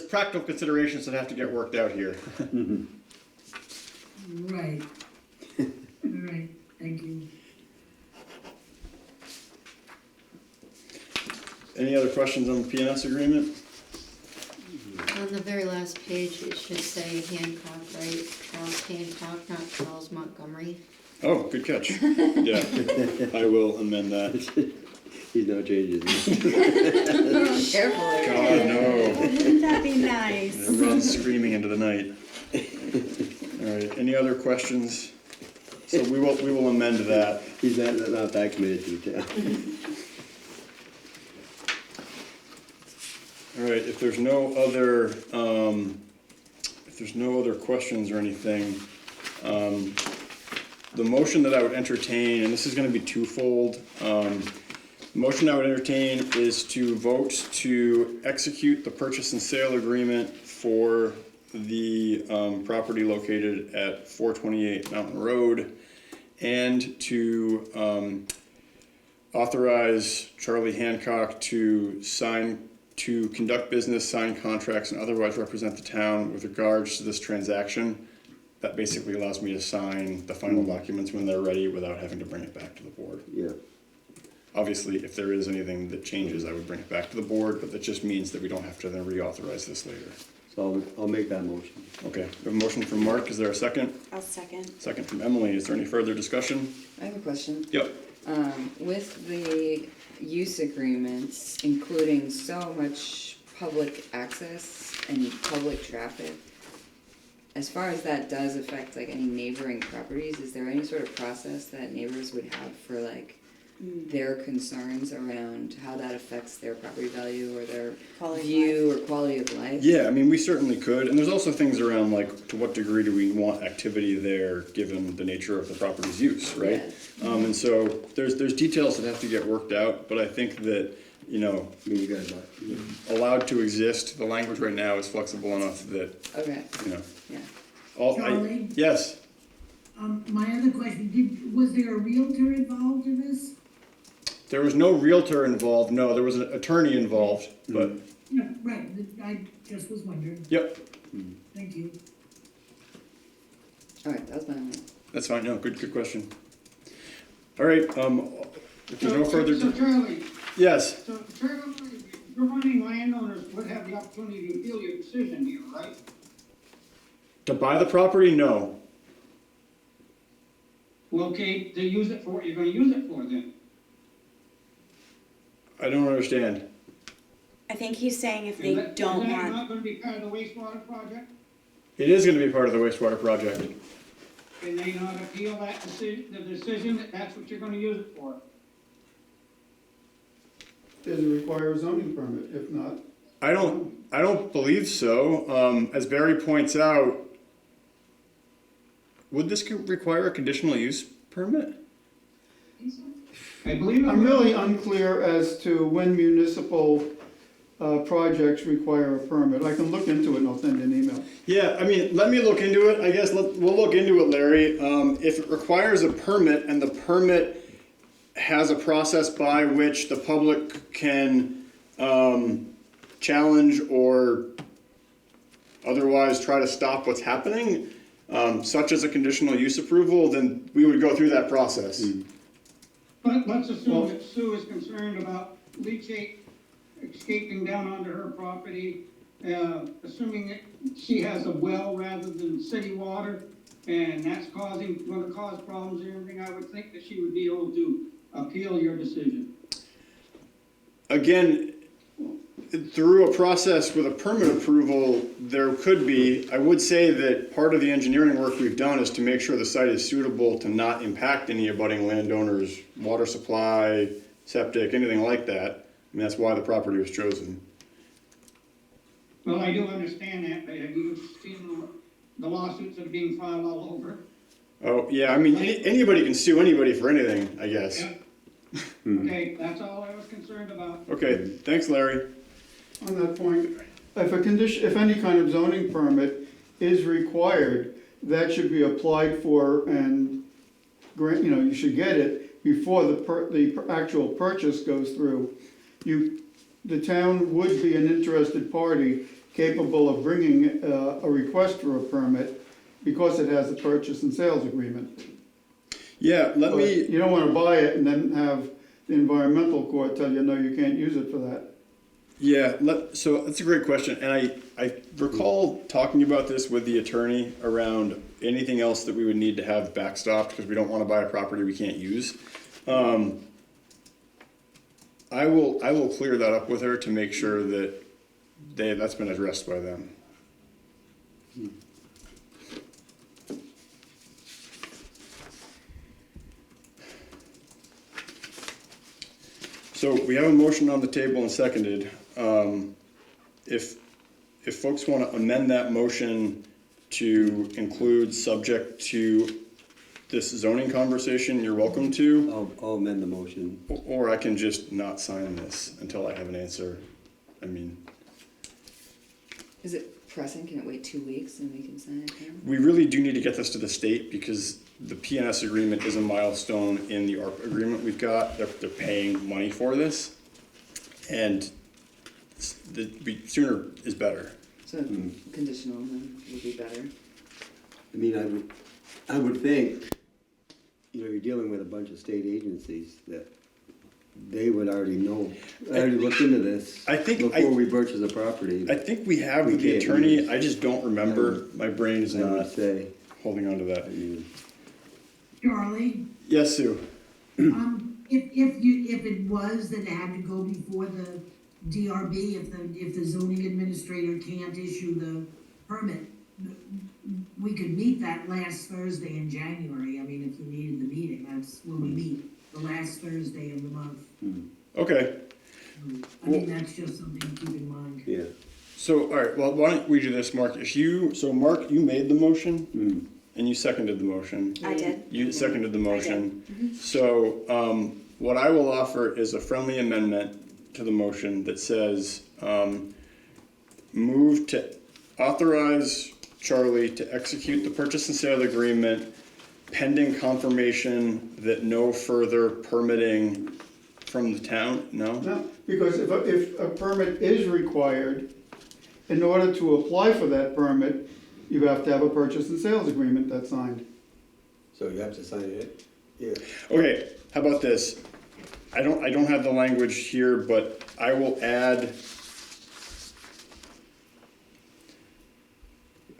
practical considerations that have to get worked out here. Right. All right, thank you. Any other questions on the PNS agreement? On the very last page, it should say Hancock, right? Charles Hancock, not Charles Montgomery. Oh, good catch. Yeah, I will amend that. He's no changes. Careful there. God, no. Wouldn't that be nice? And runs screaming into the night. All right, any other questions? So we will amend that. He's not that committed to the town. All right, if there's no other questions or anything, the motion that I would entertain, and this is gonna be twofold. The motion I would entertain is to vote to execute the purchase and sale agreement for the property located at 428 Mountain Road, and to authorize Charlie Hancock to conduct business, sign contracts, and otherwise represent the town with regards to this transaction. That basically allows me to sign the final documents when they're ready without having to bring it back to the board. Yeah. Obviously, if there is anything that changes, I would bring it back to the board, but that just means that we don't have to then reauthorize this later. So I'll make that motion. Okay, we have a motion from Mark. Is there a second? I'll second. Second from Emily. Is there any further discussion? I have a question. Yep. With the use agreements, including so much public access and public traffic, as far as that does affect like any neighboring properties, is there any sort of process that neighbors would have for like their concerns around how that affects their property value or their Quality of view or quality of life. Yeah, I mean, we certainly could, and there's also things around like, to what degree do we want activity there, given the nature of the property's use, right? And so there's details that have to get worked out, but I think that, you know, I mean, you guys, allowed to exist, the language right now is flexible enough that, Okay, you know. yeah. Charlie? Yes, My other question, was there a realtor involved in this? there was no realtor involved, no, there was an attorney involved, but, No, right, I just was wondering, yep, thank you. All right, that was my only. that's fine, no, good question. All right, if there's no further, So Charlie, yes, so Charlie, your running landowners would have the opportunity to appeal your decision here, right? to buy the property, no. Well, okay, to use it for what you're gonna use it for then. I don't understand. I think he's saying if Is they that- don't Is that want, not gonna be part of the wastewater project? It is gonna be part of the wastewater project. Can they not appeal that the decision that that's what you're gonna use it for? Does it require a zoning permit? If not, I don't believe so. As Barry points out, would this require a conditional use permit? I believe. I'm really unclear as to when municipal projects require a permit. I can look into it and I'll send an email. Yeah, I mean, let me look into it. I guess we'll look into it, Larry. If it requires a permit and the permit has a process by which the public can challenge or otherwise try to stop what's happening, such as a conditional use approval, then we would go through that process. But let's assume that Sue is concerned about leachate escaping down onto her property, assuming that she has a well rather than city water, and that's gonna cause problems and everything, I would think that she would be able to appeal your decision. Again, through a process with a permit approval, there could be, I would say that part of the engineering work we've done is to make sure the site is suitable to not impact any abutting landowners, water supply, septic, anything like that. I mean, that's why the property was chosen. Well, I do understand that, but have you seen the lawsuits that are being filed all over? Oh, yeah, I mean, anybody can sue anybody for anything, I guess. Yeah. Okay, that's all I was concerned about. Okay, thanks, Larry. On that point, if any kind of zoning permit is required, that should be applied for and you should get it before the actual purchase goes through. The town would be an interested party capable of bringing a request for a permit because it has a purchase and sales agreement. Yeah, But you don't wanna buy it and then have the environmental court tell you, no, you can't use it for that. Yeah, so that's a great question, and I recall talking about this with the attorney around anything else that we would need to have backstopped, because we don't want to buy a property we can't use. I will clear that up with her to make sure that that's been addressed by them. So we have a motion on the table and seconded. If folks want to amend that motion to include subject to this zoning conversation, you're welcome to. I'll amend the motion. Or I can just not sign this until I have an answer. I mean, Is it pressing? Can it wait 2 weeks and we can sign it then? we really do need to get this to the state because the PNS agreement is a milestone in the ARP agreement we've got. They're paying money for this. And sooner is better. So conditional then would be better. I mean, I would think, you're dealing with a bunch of state agencies that they would already know, already looked into this before we purchase a property. I think we have with the attorney, I just don't remember. My brain is not holding on to that. Charlie, Yes, Sue? if it was that it had to go before the DRB, if the zoning administrator can't issue the permit, we could meet that last Thursday in January. I mean, if you needed the meeting, that's when we meet. the last Thursday of the month. Okay, I mean, that's just something to keep in mind. Yeah. so, all right, well, why don't we do this, Mark? Mark, you made the motion and you seconded the motion. I did. You seconded the motion. So, what I will offer is a friendly amendment to the motion that says, move to authorize Charlie to execute the purchase and sale agreement pending confirmation that no further permitting from the town, no? No, because if a permit is required, in order to apply for that permit, you have to have a purchase and sales agreement that's signed. So you have to sign it? Yeah. Okay, how about this? I don't have the language here, but I will add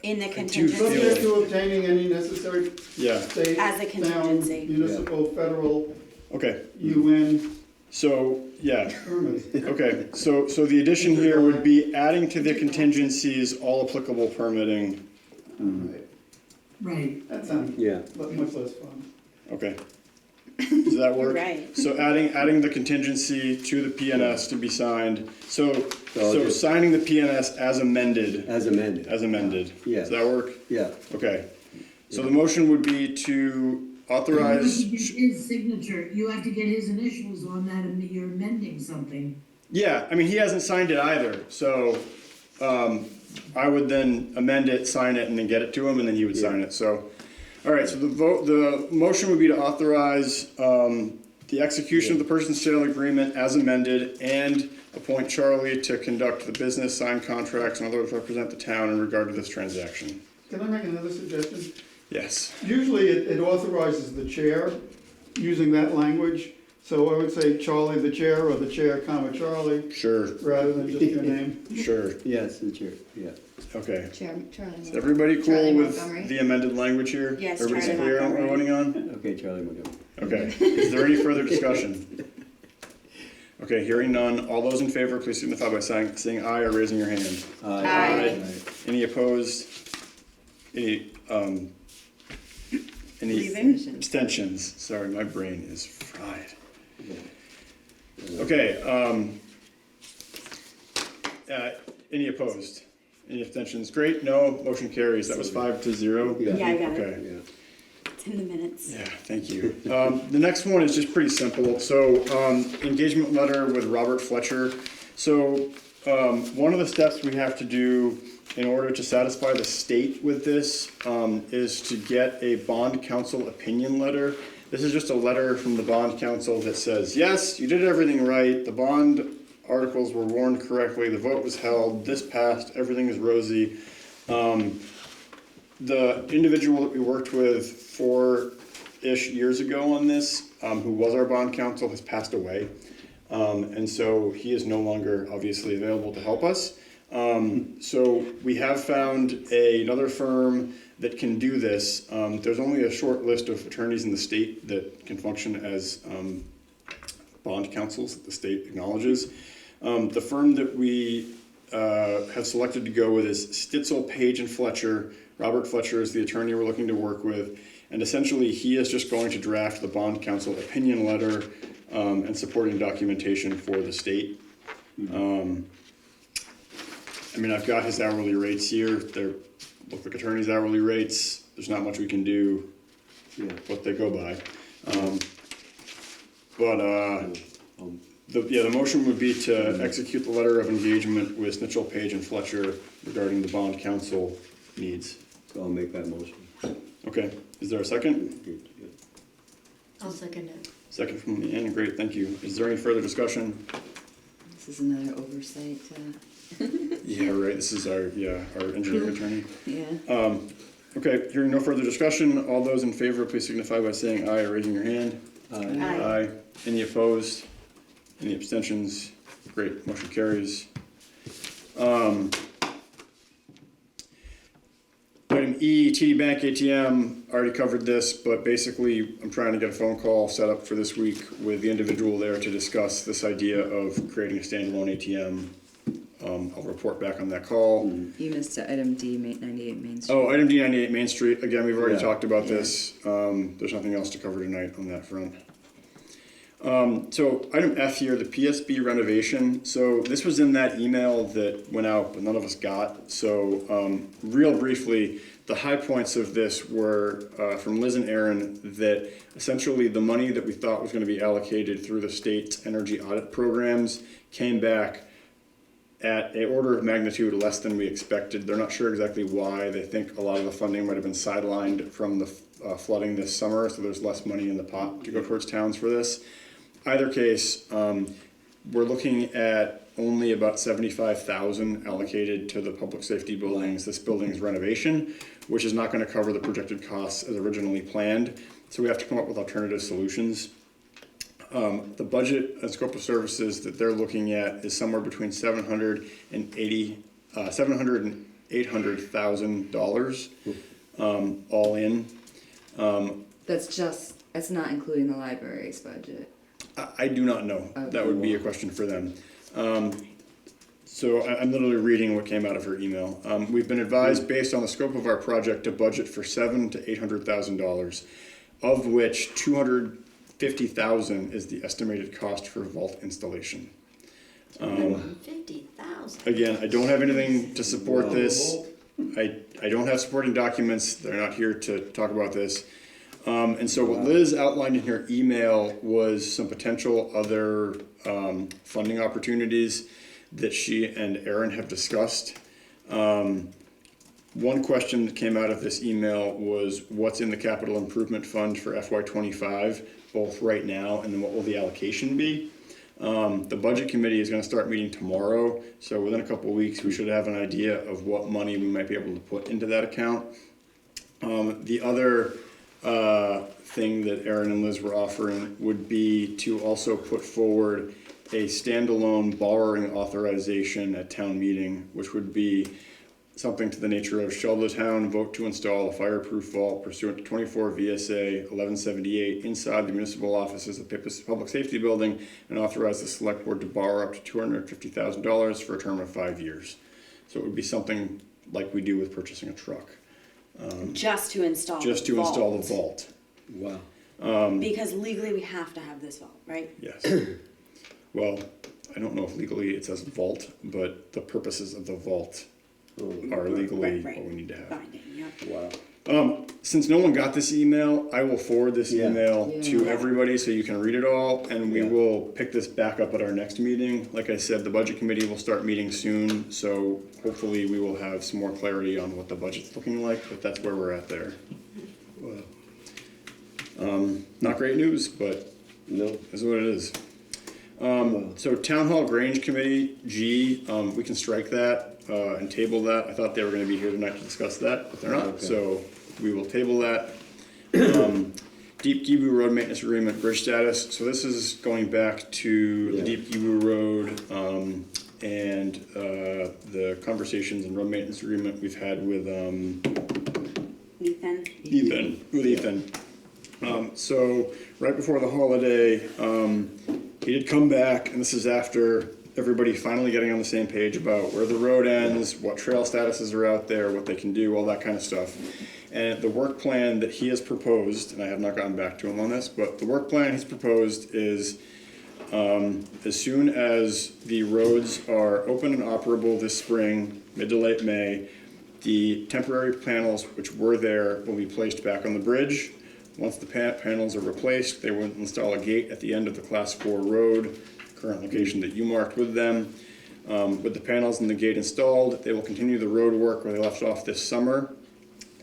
In the do contingency. feel- Subject to obtaining any necessary yeah, state, As a town, contingency. municipal, federal, okay. UN So, yeah, permits. okay, so the addition here would be adding to the contingencies all applicable permitting. Right. That sounds Yeah. much less fun. Okay. Does that work? Right. So adding the contingency to the PNS to be signed. So just- signing the PNS as amended. As amended. As amended. Yeah. Does that work? Yeah. Okay. So the motion would be to You authorize. have to get his signature, you have to get his initials on that, and you're amending something. Yeah, I mean, he hasn't signed it either, so, I would then amend it, sign it, and then get it to him, and then he would sign it, so. All right, so the motion would be to authorize, the execution of the purchase and sale agreement as amended, and appoint Charlie to conduct the business, sign contracts, and otherwise represent the town in regard to this transaction. Can I make another suggestion? Yes. Usually it authorizes the chair using that language, so I would say Charlie the chair, or the chair, comma, Charlie, Sure, rather than just your name. sure, Yes, the chair, yeah. okay. Charlie. Is everybody cool Charlie with Montgomery. the amended language here? Yes, Everybody's Charlie clear on what we're Montgomery. voting on? Okay, Charlie Montgomery. Okay, is there any further discussion? Okay, hearing none, all those in favor, please signify by saying aye or raising your hand. Aye. Any opposed? Any Leaving? abstentions? Sorry, my brain is fried. Okay, any opposed? Any abstentions? Great, no, motion carries, that was 5-0. Yeah, I got it. Okay. Yeah. It's in the minutes. Yeah, thank you. The next one is just pretty simple. So, engagement letter with Robert Fletcher. So, one of the steps we have to do in order to satisfy the state with this is to get a bond counsel opinion letter. This is just a letter from the bond counsel that says, yes, you did everything right. The bond articles were warned correctly. The vote was held. This passed. Everything is rosy. The individual that we worked with 4-ish years ago on this, who was our bond counsel, has passed away. And so he is no longer obviously available to help us. So we have found another firm that can do this. There's only a short list of attorneys in the state that can function as bond counsels that the state acknowledges. The firm that we have selected to go with is Stitzel, Page, and Fletcher. Robert Fletcher is the attorney we're looking to work with, and essentially he is just going to draft the bond counsel opinion letter and supporting documentation for the state. I mean, I've got his hourly rates here. They're look like attorneys' hourly rates. There's not much we can do what they go by. The motion would be to execute the letter of engagement with Snitchell, Page, and Fletcher regarding the bond counsel needs. So I'll make that motion. Okay, is there a second? I'll second it. Second from Leanne, great, thank you. Is there any further discussion? This is another oversight, Yeah, right, this is our engineering attorney. yeah. Okay, hearing no further discussion, all those in favor, please signify by saying aye or raising your hand. Aye. Any opposed? Any abstentions? Great, motion carries. Item E, TD Bank ATM, already covered this, but basically I'm trying to get a phone call set up for this week with the individual there to discuss this idea of creating a standalone ATM. I'll report back on that call. You missed item D, 98 Main Street. Oh, item D, 98 Main Street, again, we've already Yeah. talked about this. There's nothing else to cover tonight on that front. So item F here, the PSB renovation. So this was in that email that went out, but none of us got. So real briefly, the high points of this were from Liz and Aaron that essentially the money that we thought was going to be allocated through the state's energy audit programs came back at an order of magnitude less than we expected. They're not sure exactly why. They think a lot of the funding might have been sidelined from the flooding this summer, so there's less money in the pot to go towards towns for this. Either case, we're looking at only about $75,000 allocated to the public safety buildings, this building's renovation, which is not going to cover the projected costs as originally planned. So we have to come up with alternative solutions. The budget and scope of services that they're looking at is somewhere between $700,000 and $800,000 all in. That's not including the library's budget. I do not know. That would be a question for them. So I'm literally reading what came out of her email. We've been advised based on the scope of our project to budget for $700,000 to $800,000, of which $250,000 is the estimated cost for vault installation. $50,000. Again, I don't have anything to support this. I don't have supporting documents. They're not here to talk about this. And so what Liz outlined in her email was some potential other funding opportunities that she and Aaron have discussed. One question that came out of this email was what's in the capital improvement fund for FY25, both right now and then what will the allocation be? The budget committee is going to start meeting tomorrow, so within a couple of weeks we should have an idea of what money we might be able to put into that account. The other thing that Aaron and Liz were offering would be to also put forward a standalone borrowing authorization at town meeting, which would be something to the nature of shall the town vote to install a fireproof vault pursuant to 24 VSA 1178 inside the municipal offices of the public safety building and authorize the select board to borrow up to $250,000 for a term of 5 years. So it would be something like we do with purchasing a truck. Just to install Install the vault. Wow. Because legally we have to have this vault, right? Yes. Well, I don't know if legally it says vault, but the purposes of the vault are legally Right. what we need to have. Binding, yep. Wow. Since no one got this email, I will forward this email to Yeah. everybody so you can read it all, and we Yeah. will pick this back up at our next meeting. Like I said, the budget committee will start meeting soon, so hopefully we will have some more clarity on what the budget's looking like, but that's where we're at there. Wow. Not great news, but No. is what it is. So Town Hall Grange Committee, G, we can strike that and table that. I thought they were gonna be here tonight to discuss that, but they're not, Okay. so we will table that. Deep Gibu Road Maintenance Agreement, bridge status, so this is going back to the Yeah. Deep Gibu Road, and the conversations and road maintenance agreement we've had with, Ethan. So right before the holiday, he did come back, and this is after everybody finally getting on the same page about where the road ends, what trail statuses are out there, what they can do, all that kind of stuff. And the work plan that he has proposed, and I have not gotten back to him on this, but the work plan he's proposed is as soon as the roads are open and operable this spring, mid to late May, the temporary panels which were there will be placed back on the bridge. Once the panels are replaced, they will install a gate at the end of the Class 4 road, current location that you marked with them. With the panels and the gate installed, they will continue the road work where they left off this summer.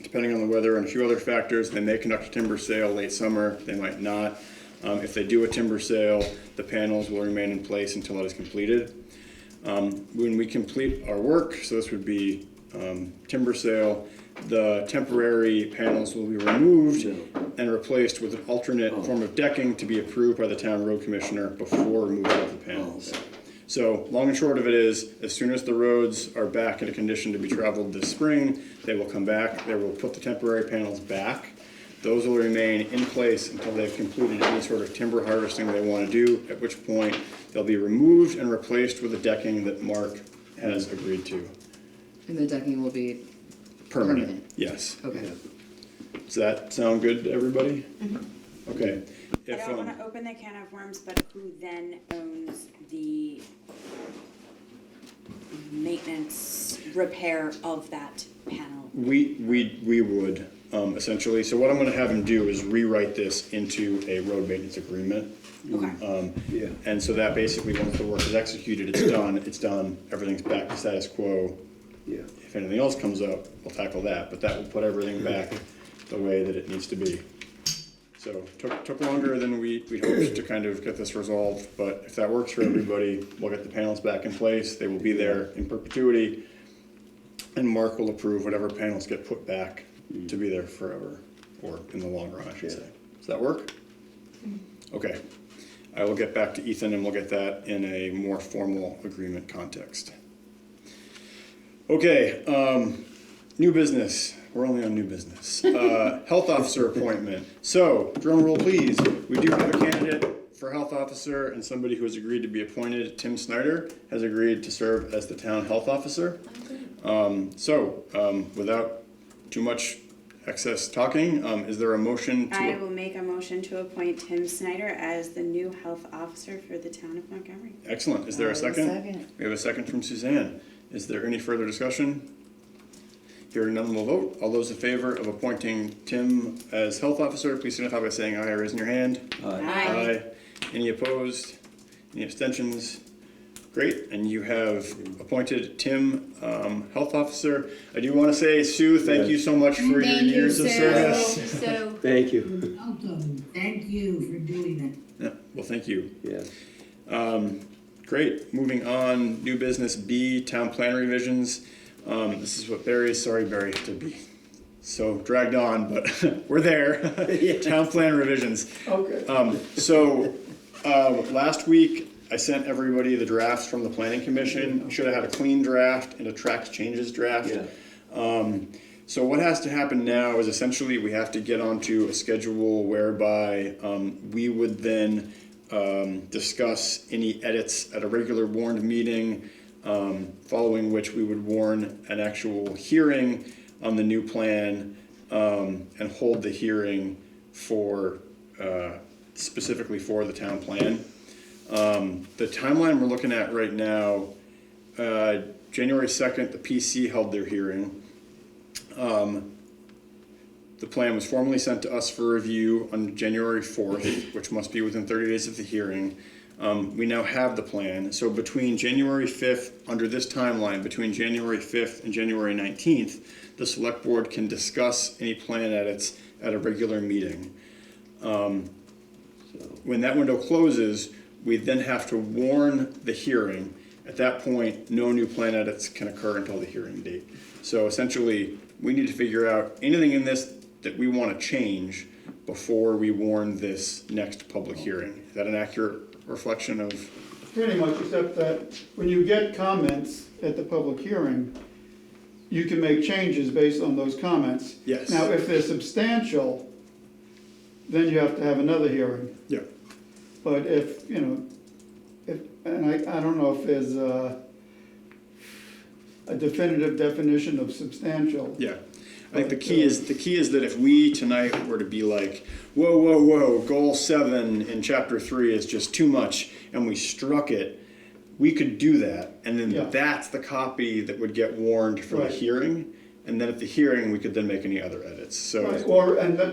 Depending on the weather and a few other factors, they may conduct a timber sale late summer, they might not. If they do a timber sale, the panels will remain in place until it is completed. When we complete our work, so this would be timber sale, the temporary panels will be removed and replaced with an alternate form of decking to be approved by the town road commissioner before removal of the panels. So long and short of it is, as soon as the roads are back in a condition to be traveled this spring, they will come back, they will put the temporary panels back. Those will remain in place until they've completed any sort of timber harvesting they want to do, at which point they'll be removed and replaced with the decking that Mark has agreed to. And the decking will be Permanent, yes. Okay. Does that sound good to everybody? Okay. I If, don't wanna open the can of worms, but who then owns the maintenance, repair of that panel? we would, essentially. So what I'm gonna have him do is rewrite this into a road maintenance agreement. Okay. Yeah. And so that basically, once the work is executed, it's done, everything's back to status quo. Yeah. If anything else comes up, we'll tackle that, but that will put everything back the way that it needs to be. So, took longer than we'd hoped to kind of get this resolved, but if that works for everybody, we'll get the panels back in place, they will be there in perpetuity, and Mark will approve whatever panels get put back to be there forever, or in the long run, I should say. Does that work? Okay. I will get back to Ethan and we'll get that in a more formal agreement context. Okay, new business. We're only on new business. Health officer appointment. So, drum roll please. We do have a candidate for health officer and somebody who has agreed to be appointed. Tim Snyder has agreed to serve as the town health officer. Without too much excess talking, is there a motion to? I will make a motion to appoint Tim Snyder as the new health officer for the town of Montgomery. Excellent. Is there a second? We have a second from Suzanne. Is there any further discussion? Hearing none, we'll vote. All those in favor of appointing Tim as health officer, please signify by saying aye or raising your hand. Aye. Any opposed? Any abstentions? Great, and you have appointed Tim, health officer. I do want to say, Sue, thank you so much for your years of service. So, Thank you. Welcome. Thank you for doing it. Yeah, well, thank you. Yeah. Great, moving on, new business B, town plan revisions. This is what sorry Barry to be so dragged on, but we're there. Town plan revisions. Okay. Last week I sent everybody the drafts from the planning commission. Should have had a clean draft and a tracks changes draft. Yeah. So what has to happen now is essentially we have to get onto a schedule whereby we would then discuss any edits at a regular warned meeting, following which we would warn an actual hearing on the new plan and hold the hearing for specifically for the town plan. The timeline we're looking at right now, January 2nd, the PC held their hearing. The plan was formally sent to us for review on January 4th, which must be within 30 days of the hearing. We now have the plan. So between January 5th, under this timeline, between January 5th and January 19th, the select board can discuss any plan edits at a regular meeting. When that window closes, we then have to warn the hearing. At that point, no new plan edits can occur until the hearing date. So essentially, we need to figure out anything in this that we want to change before we warn this next public hearing. Is that an accurate reflection of? Pretty much, except that when you get comments at the public hearing, you can make changes based on those comments. Yes. Now, if they're substantial, then you have to have another hearing. Yeah. But if, and I don't know if there's a definitive definition of substantial. Yeah. I think the key is that if we tonight were to be like, whoa, goal 7 in chapter 3 is just too much, and we struck it, we could do that, and then that's the copy that would get warned for the hearing, and then at the hearing we could then make any other edits. So. Right.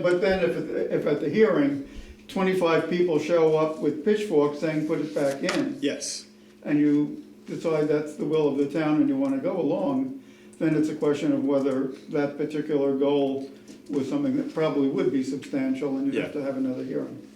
But then if at the hearing, 25 people show up with pitchforks saying put it back in. Yes. And you decide that's the will of the town and you want to go along, then it's a question of whether that particular goal was something that probably would be substantial and you'd have to have another hearing.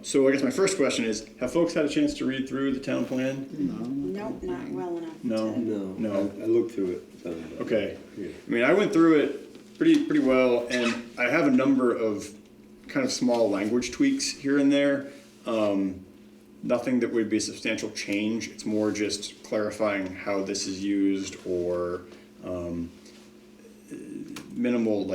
So I guess my first question is, have folks had a chance to read through the town plan? Nope, not well enough. No. I looked through it. Okay. I mean, I went through it pretty well, and I have a number of kind of small language tweaks here and there. Nothing that would be a substantial change. It's more just clarifying how this is used, or minimal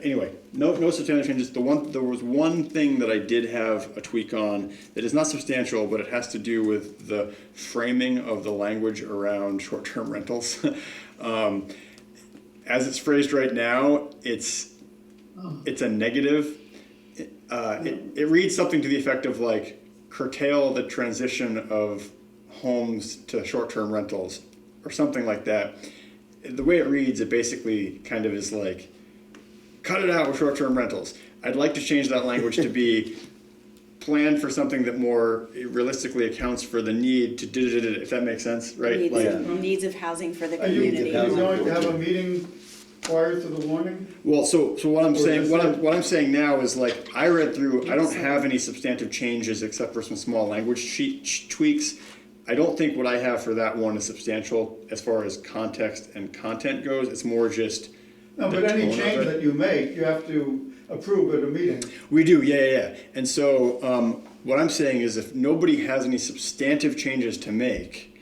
anyway, no substantial changes. There was one thing that I did have a tweak on that is not substantial, but it has to do with the framing of the language around short-term rentals. As it's phrased right now, it's it's a negative. It reads something to the effect of like curtail the transition of homes to short-term rentals or something like that. The way it reads, it basically kind of is like, cut it out with short-term rentals. I'd like to change that language to be plan for something that more realistically accounts for the need to if that makes sense, right? Needs of housing for the Are you community. going to have a meeting prior to the warning? Well, so what I'm saying, what I'm saying now is like, I read through, I don't have any substantive changes except for some small language tweaks. I don't think what I have for that one is substantial as far as context and content goes. It's more just. No, but any change that you make, you have to approve at a meeting. We do, yeah. And so what I'm saying is if nobody has any substantive changes to make,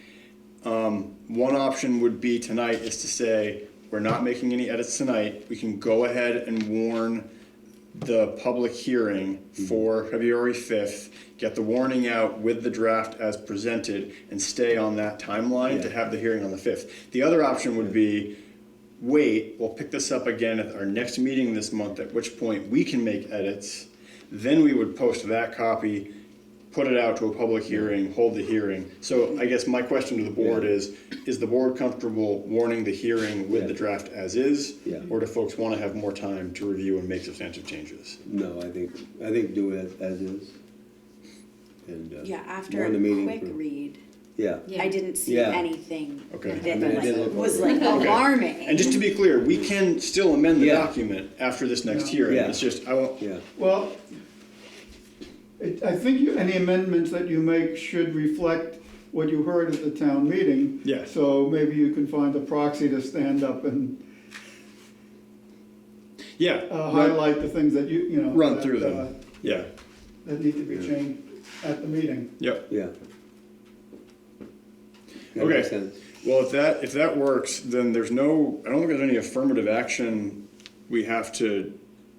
one option would be tonight is to say, we're not making any edits tonight. We can go ahead and warn the public hearing for February 5th, get the warning out with the draft as presented, and stay on that timeline to have the hearing on the 5th. The other option would be, wait, we'll pick this up again at our next meeting this month, at which point we can make edits. Then we would post that copy, put it out to a public hearing, hold the hearing. So I guess my question to the board is the board comfortable warning the hearing with the draft as is? Yeah. Or do folks want to have more time to review and make substantive changes? No, I think do it as is. And After warn a the meeting quick for- read, Yeah. I didn't see Yeah. anything Okay. that I mean, I did look was over like it. Okay. alarming. And just to be clear, we can still amend the Yeah. document after this next hearing. Yeah. It's just, I won't, Yeah. Well, I think any amendments that you make should reflect what you heard at the town meeting. Yeah. So maybe you can find a proxy to stand up and highlight the things that you know. Run that, through them. Yeah. That need to be changed at the meeting. Yep. Yeah. That Okay. makes sense. Well, if that works, then I don't think there's any affirmative action we have to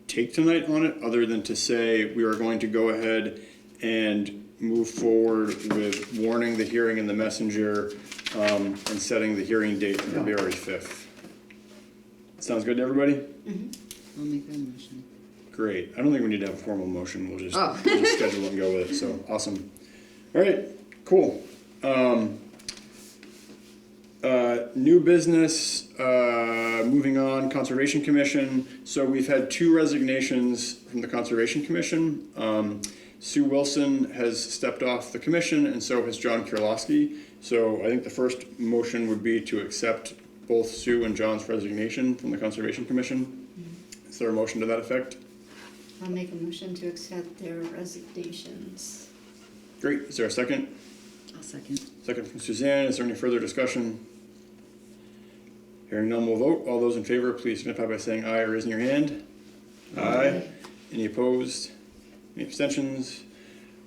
take tonight on it, other than to say we are going to go ahead and move forward with warning the hearing in the messenger, and setting the hearing date for February 5th. Sounds good to everybody? I'll make that motion. Great. I don't think we need to have a formal motion. We'll just, Oh. we'll just schedule it and go with it. So awesome. All right, cool. New business, moving on, Conservation Commission. So we've had 2 resignations from the Conservation Commission. Sue Wilson has stepped off the commission, and so has John Kirlowski. So I think the first motion would be to accept both Sue and John's resignation from the Conservation Commission. Is there a motion to that effect? I'll make a motion to accept their resignations. Great. Is there a second? I'll second. Second from Suzanne. Is there any further discussion? Hearing none, we'll vote. All those in favor, please signify by saying aye or raising your hand. Aye. Any opposed? Any abstentions?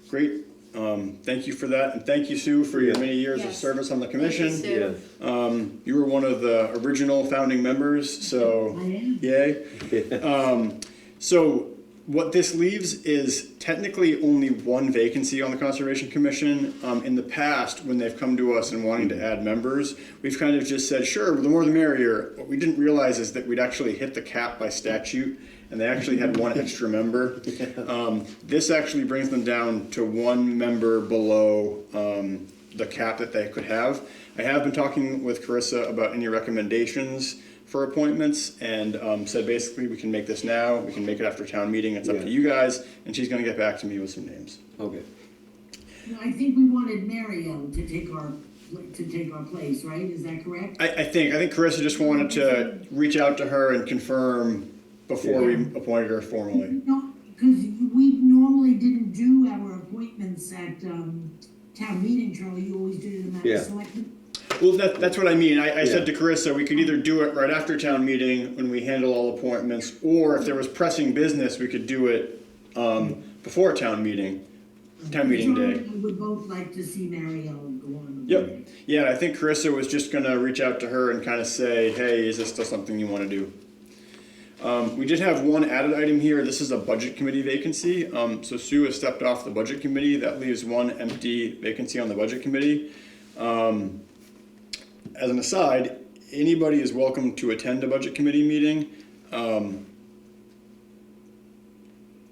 Great. Thank you for that, and thank you, Sue, for your many years of Yes. service on the commission. Thank you, Sue. You were one of the original founding members, so yay. So what this leaves is technically only one vacancy on the Conservation Commission. In the past, when they've come to us and wanting to add members, we've kind of just said, sure, the more the merrier. What we didn't realize is that we'd actually hit the cap by statute, and they actually had one extra member. This actually brings them down to one member below the cap that they could have. I have been talking with Carissa about any recommendations for appointments, and said basically we can make this now, we can make it after town meeting, it's up to you guys, and she's gonna get back to me with some names. Okay. I think we wanted Mario to take our place, right? Is that correct? I think Carissa just wanted to reach out to her and confirm before we appointed her formally. No, because we normally didn't do our appointments at town meeting, Charlie. You always did it at Yeah. the selectmen. Well, that's what I mean. I said to Carissa, we could either do it right after town meeting when we handle all appointments, or if there was pressing business, we could do it before town meeting day. We would both like to see Mario go on. Yep. Yeah, I think Carissa was just gonna reach out to her and kind of say, hey, is this still something you want to do? We did have one added item here. This is a budget committee vacancy. So Sue has stepped off the budget committee. That leaves one empty vacancy on the budget committee. As an aside, anybody is welcome to attend a budget committee meeting.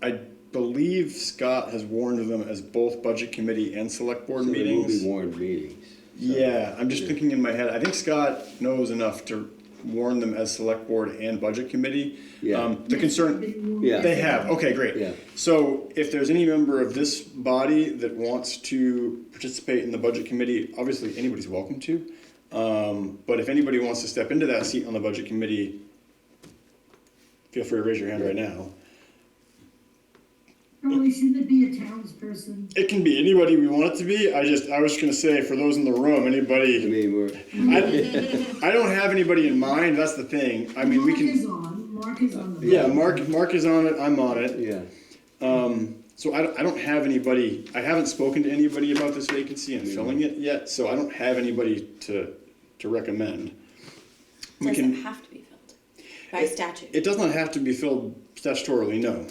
I believe Scott has warned them as both budget committee and select board So they will meetings. be warned meetings. Yeah, I'm just thinking in my head, I think Scott knows enough to warn them as select board and budget committee. Yeah. The concern, Yeah. they have, okay, great. Yeah. So if there's any member of this body that wants to participate in the budget committee, obviously anybody's welcome to. But if anybody wants to step into that seat on the budget committee, feel free to raise your hand right now. Probably shouldn't it be a townsperson? It can be anybody we want it to be. I was gonna say, for those in the room, I anybody, mean, I don't have anybody in mind, that's the thing. I mean, we Mark is can, on, Mark is on the. yeah, Mark is on it, I'm on it. yeah. So I don't have anybody, I haven't spoken to anybody about this vacancy and filling it yet, so I don't have anybody to recommend. We Doesn't can, have to be filled by statute. it does not have to be filled statutorily, no.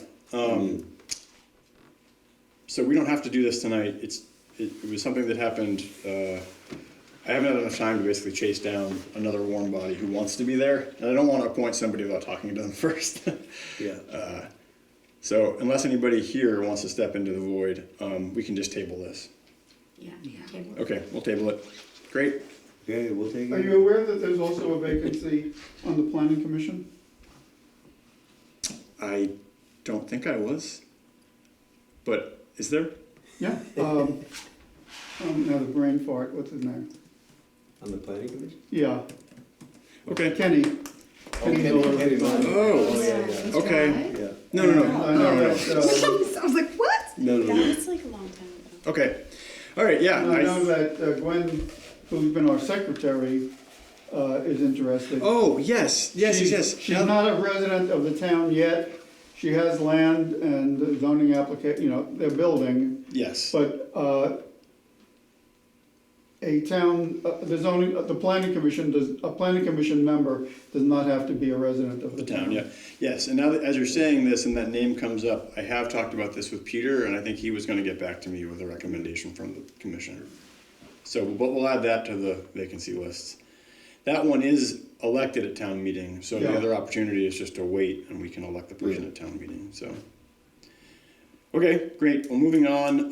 So we don't have to do this tonight, it was something that happened, I haven't had enough time to basically chase down another warm body who wants to be there, and I don't wanna appoint somebody without talking to them first. Yeah. So unless anybody here wants to step into the void, we can just table this. Yeah. Table. Okay, we'll table it. Great. Okay, we'll take it. Are you aware that there's also a vacancy on the planning commission? I don't think I was, but is there? Yeah. Now the brain fart, what's his name? On the planning commission? Yeah, Okay. Kenny. Kenny Miller. Oh, yeah. Okay. Yeah. No. I know that, I was like, what? No. That was like a long time ago. Okay. All right, yeah. I know that Gwen, who's been our secretary, is interested. Oh, yes. She's not a resident of the town yet. She has land and zoning application, they're building, Yes. but a town, the planning commission a planning commission member does not have to be a resident of the The town. town, yeah. Yes, and now that, as you're saying this and that name comes up, I have talked about this with Peter, and I think he was gonna get back to me with a recommendation from the commissioner. So, but we'll add that to the vacancy lists. That one is elected at town meeting, so the Yeah. other opportunity is just to wait and we can elect the person at town meeting, so. Okay, great, well, moving on,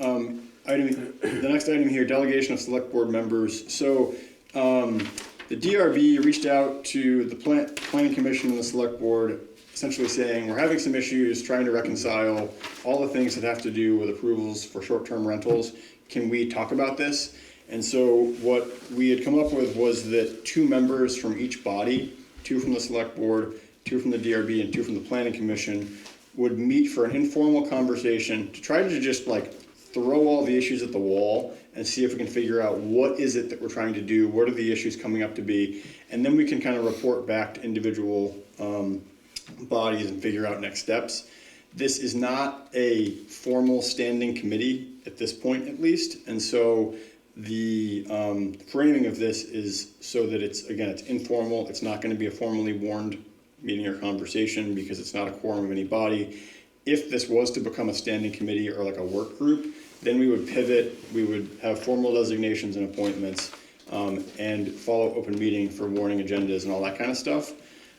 the next item here, delegation of select board members. So, the DRB reached out to the planning commission and the select board, essentially saying, we're having some issues trying to reconcile all the things that have to do with approvals for short-term rentals. Can we talk about this? And so what we had come up with was that 2 members from each body, 2 from the select board, 2 from the DRB, and 2 from the planning commission, would meet for an informal conversation to try to just like throw all the issues at the wall and see if we can figure out what is it that we're trying to do, what are the issues coming up to be, and then we can kind of report back to individual bodies and figure out next steps. This is not a formal standing committee at this point, at least, and so the framing of this is so that it's informal. It's not going to be a formally warned meeting or conversation because it's not a quorum of any body. If this was to become a standing committee or like a work group, then we would pivot, we would have formal designations and appointments, and follow open meeting for warning agendas and all that kind of stuff.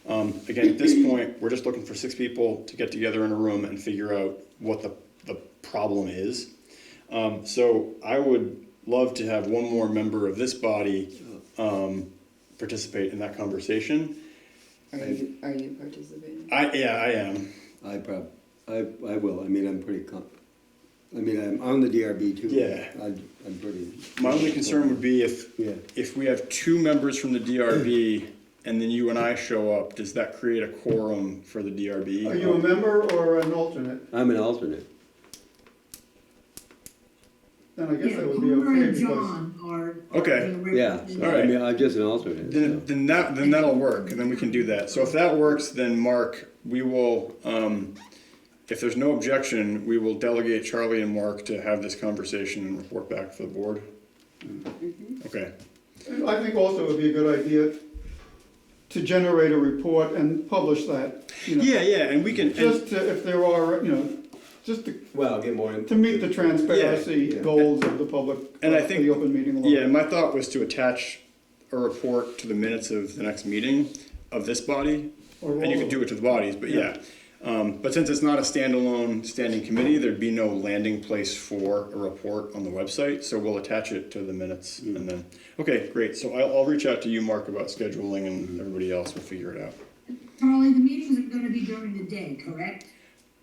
Again, at this point, we're just looking for 6 people to get together in a room and figure out what the problem is. So I would love to have one more member of this body participate in that conversation. Are you participating? I am. I will, I mean, I'm on the DRB too. Yeah. I'm pretty. My only concern would be Yeah. if we have 2 members from the DRB and then you and I show up, does that create a quorum for the DRB? Are you a member or an alternate? I'm an alternate. Then I guess Yeah, that would be Homer okay and because, John are. Okay. Yeah, All right. I mean, I'm just an alternate. so. Then that'll work, and then we can do that. So if that works, then Mark, we will, if there's no objection, we will delegate Charlie and Mark to have this conversation and report back to the board. Okay. I think also it would be a good idea to generate a report and publish that, Yeah, and we can. Just if there are, just Well, get more. to meet the transparency Yeah. goals of the public, And I think- the open meeting law. Yeah, my thought was to attach a report to the minutes of the next meeting of this body, Or and you all could of do it to the bodies, but yeah. But since it's not a standalone standing committee, there'd be no landing place for a report on the website, so we'll attach it to the minutes and then, okay, great. So I'll reach out to you, Mark, about scheduling and everybody else will figure it out. Charlie, the meetings are gonna be during the day, correct?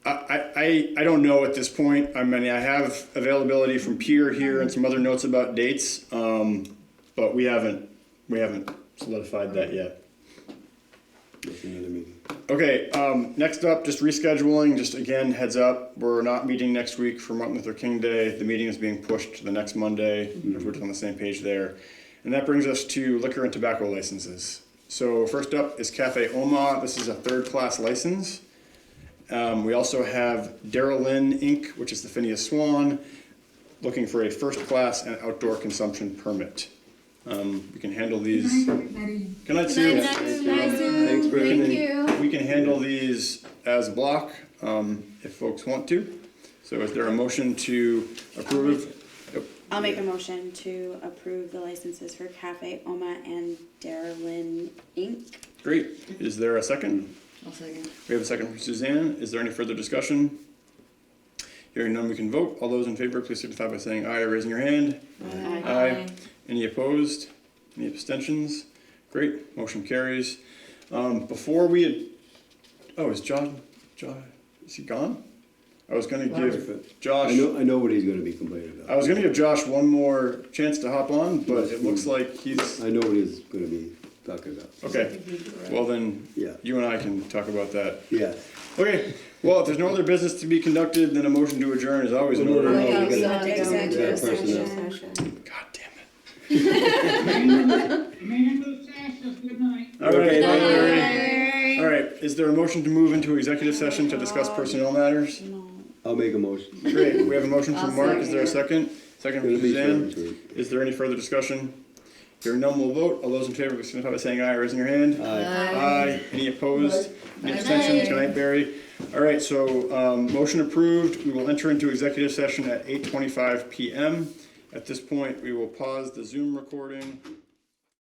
I don't know at this point. I mean, I have availability from Pierre here and some other notes about dates, but we haven't solidified that yet. That's another meeting. Okay, next up, just rescheduling, just again, heads up, we're not meeting next week for Martin Luther King Day. The meeting is being pushed to the next Monday, if we're just on the same page there. And that brings us to liquor and tobacco licenses. So first up is Cafe Oma. This is a third-class license. We also have Darylyn Inc., which is the Phineas Swan, looking for a first-class and outdoor consumption permit. We can handle these. Good night, everybody. Good night, Sue. Thanks, Brandon. We can handle these as a block, if folks want to. So is there a motion to approve? I'll make a motion to approve the licenses for Cafe Oma and Darylyn Inc. Great. Is there a second? I'll second. We have a second from Suzanne. Is there any further discussion? Hearing none, we can vote. All those in favor, please signify by saying aye or raising your hand. Aye. Any opposed? Any abstentions? Great, motion carries. Before we had, is John, is he gone? I was gonna give Josh, I know what he's gonna be complaining I about. was gonna give Josh one more chance to hop on, but it looks like he's, I know what he's gonna be talking about. okay. Well then, Yeah. you and I can talk about that. Yeah. Okay, well, if there's no other business to be conducted, then a motion to adjourn is always in order. No, Without we gotta- executive personnel. session. God damn it. Man, Lou Sasha, good night. All right, Okay, bye, bye. Larry. All right, is there a motion to move into executive session to discuss personnel matters? No. I'll make a motion. Great, we have a motion from I'll Mark, is there a second second? Second from It'll be Suzanne, short. is there any further discussion? Hearing none, we'll vote, all those in favor, signify by saying aye or raising your hand. Aye. Any opposed? Any abstentions? Good night, Barry. All right, so, motion approved, we will enter into executive session at 8:25 PM. At this point, we will pause the Zoom recording.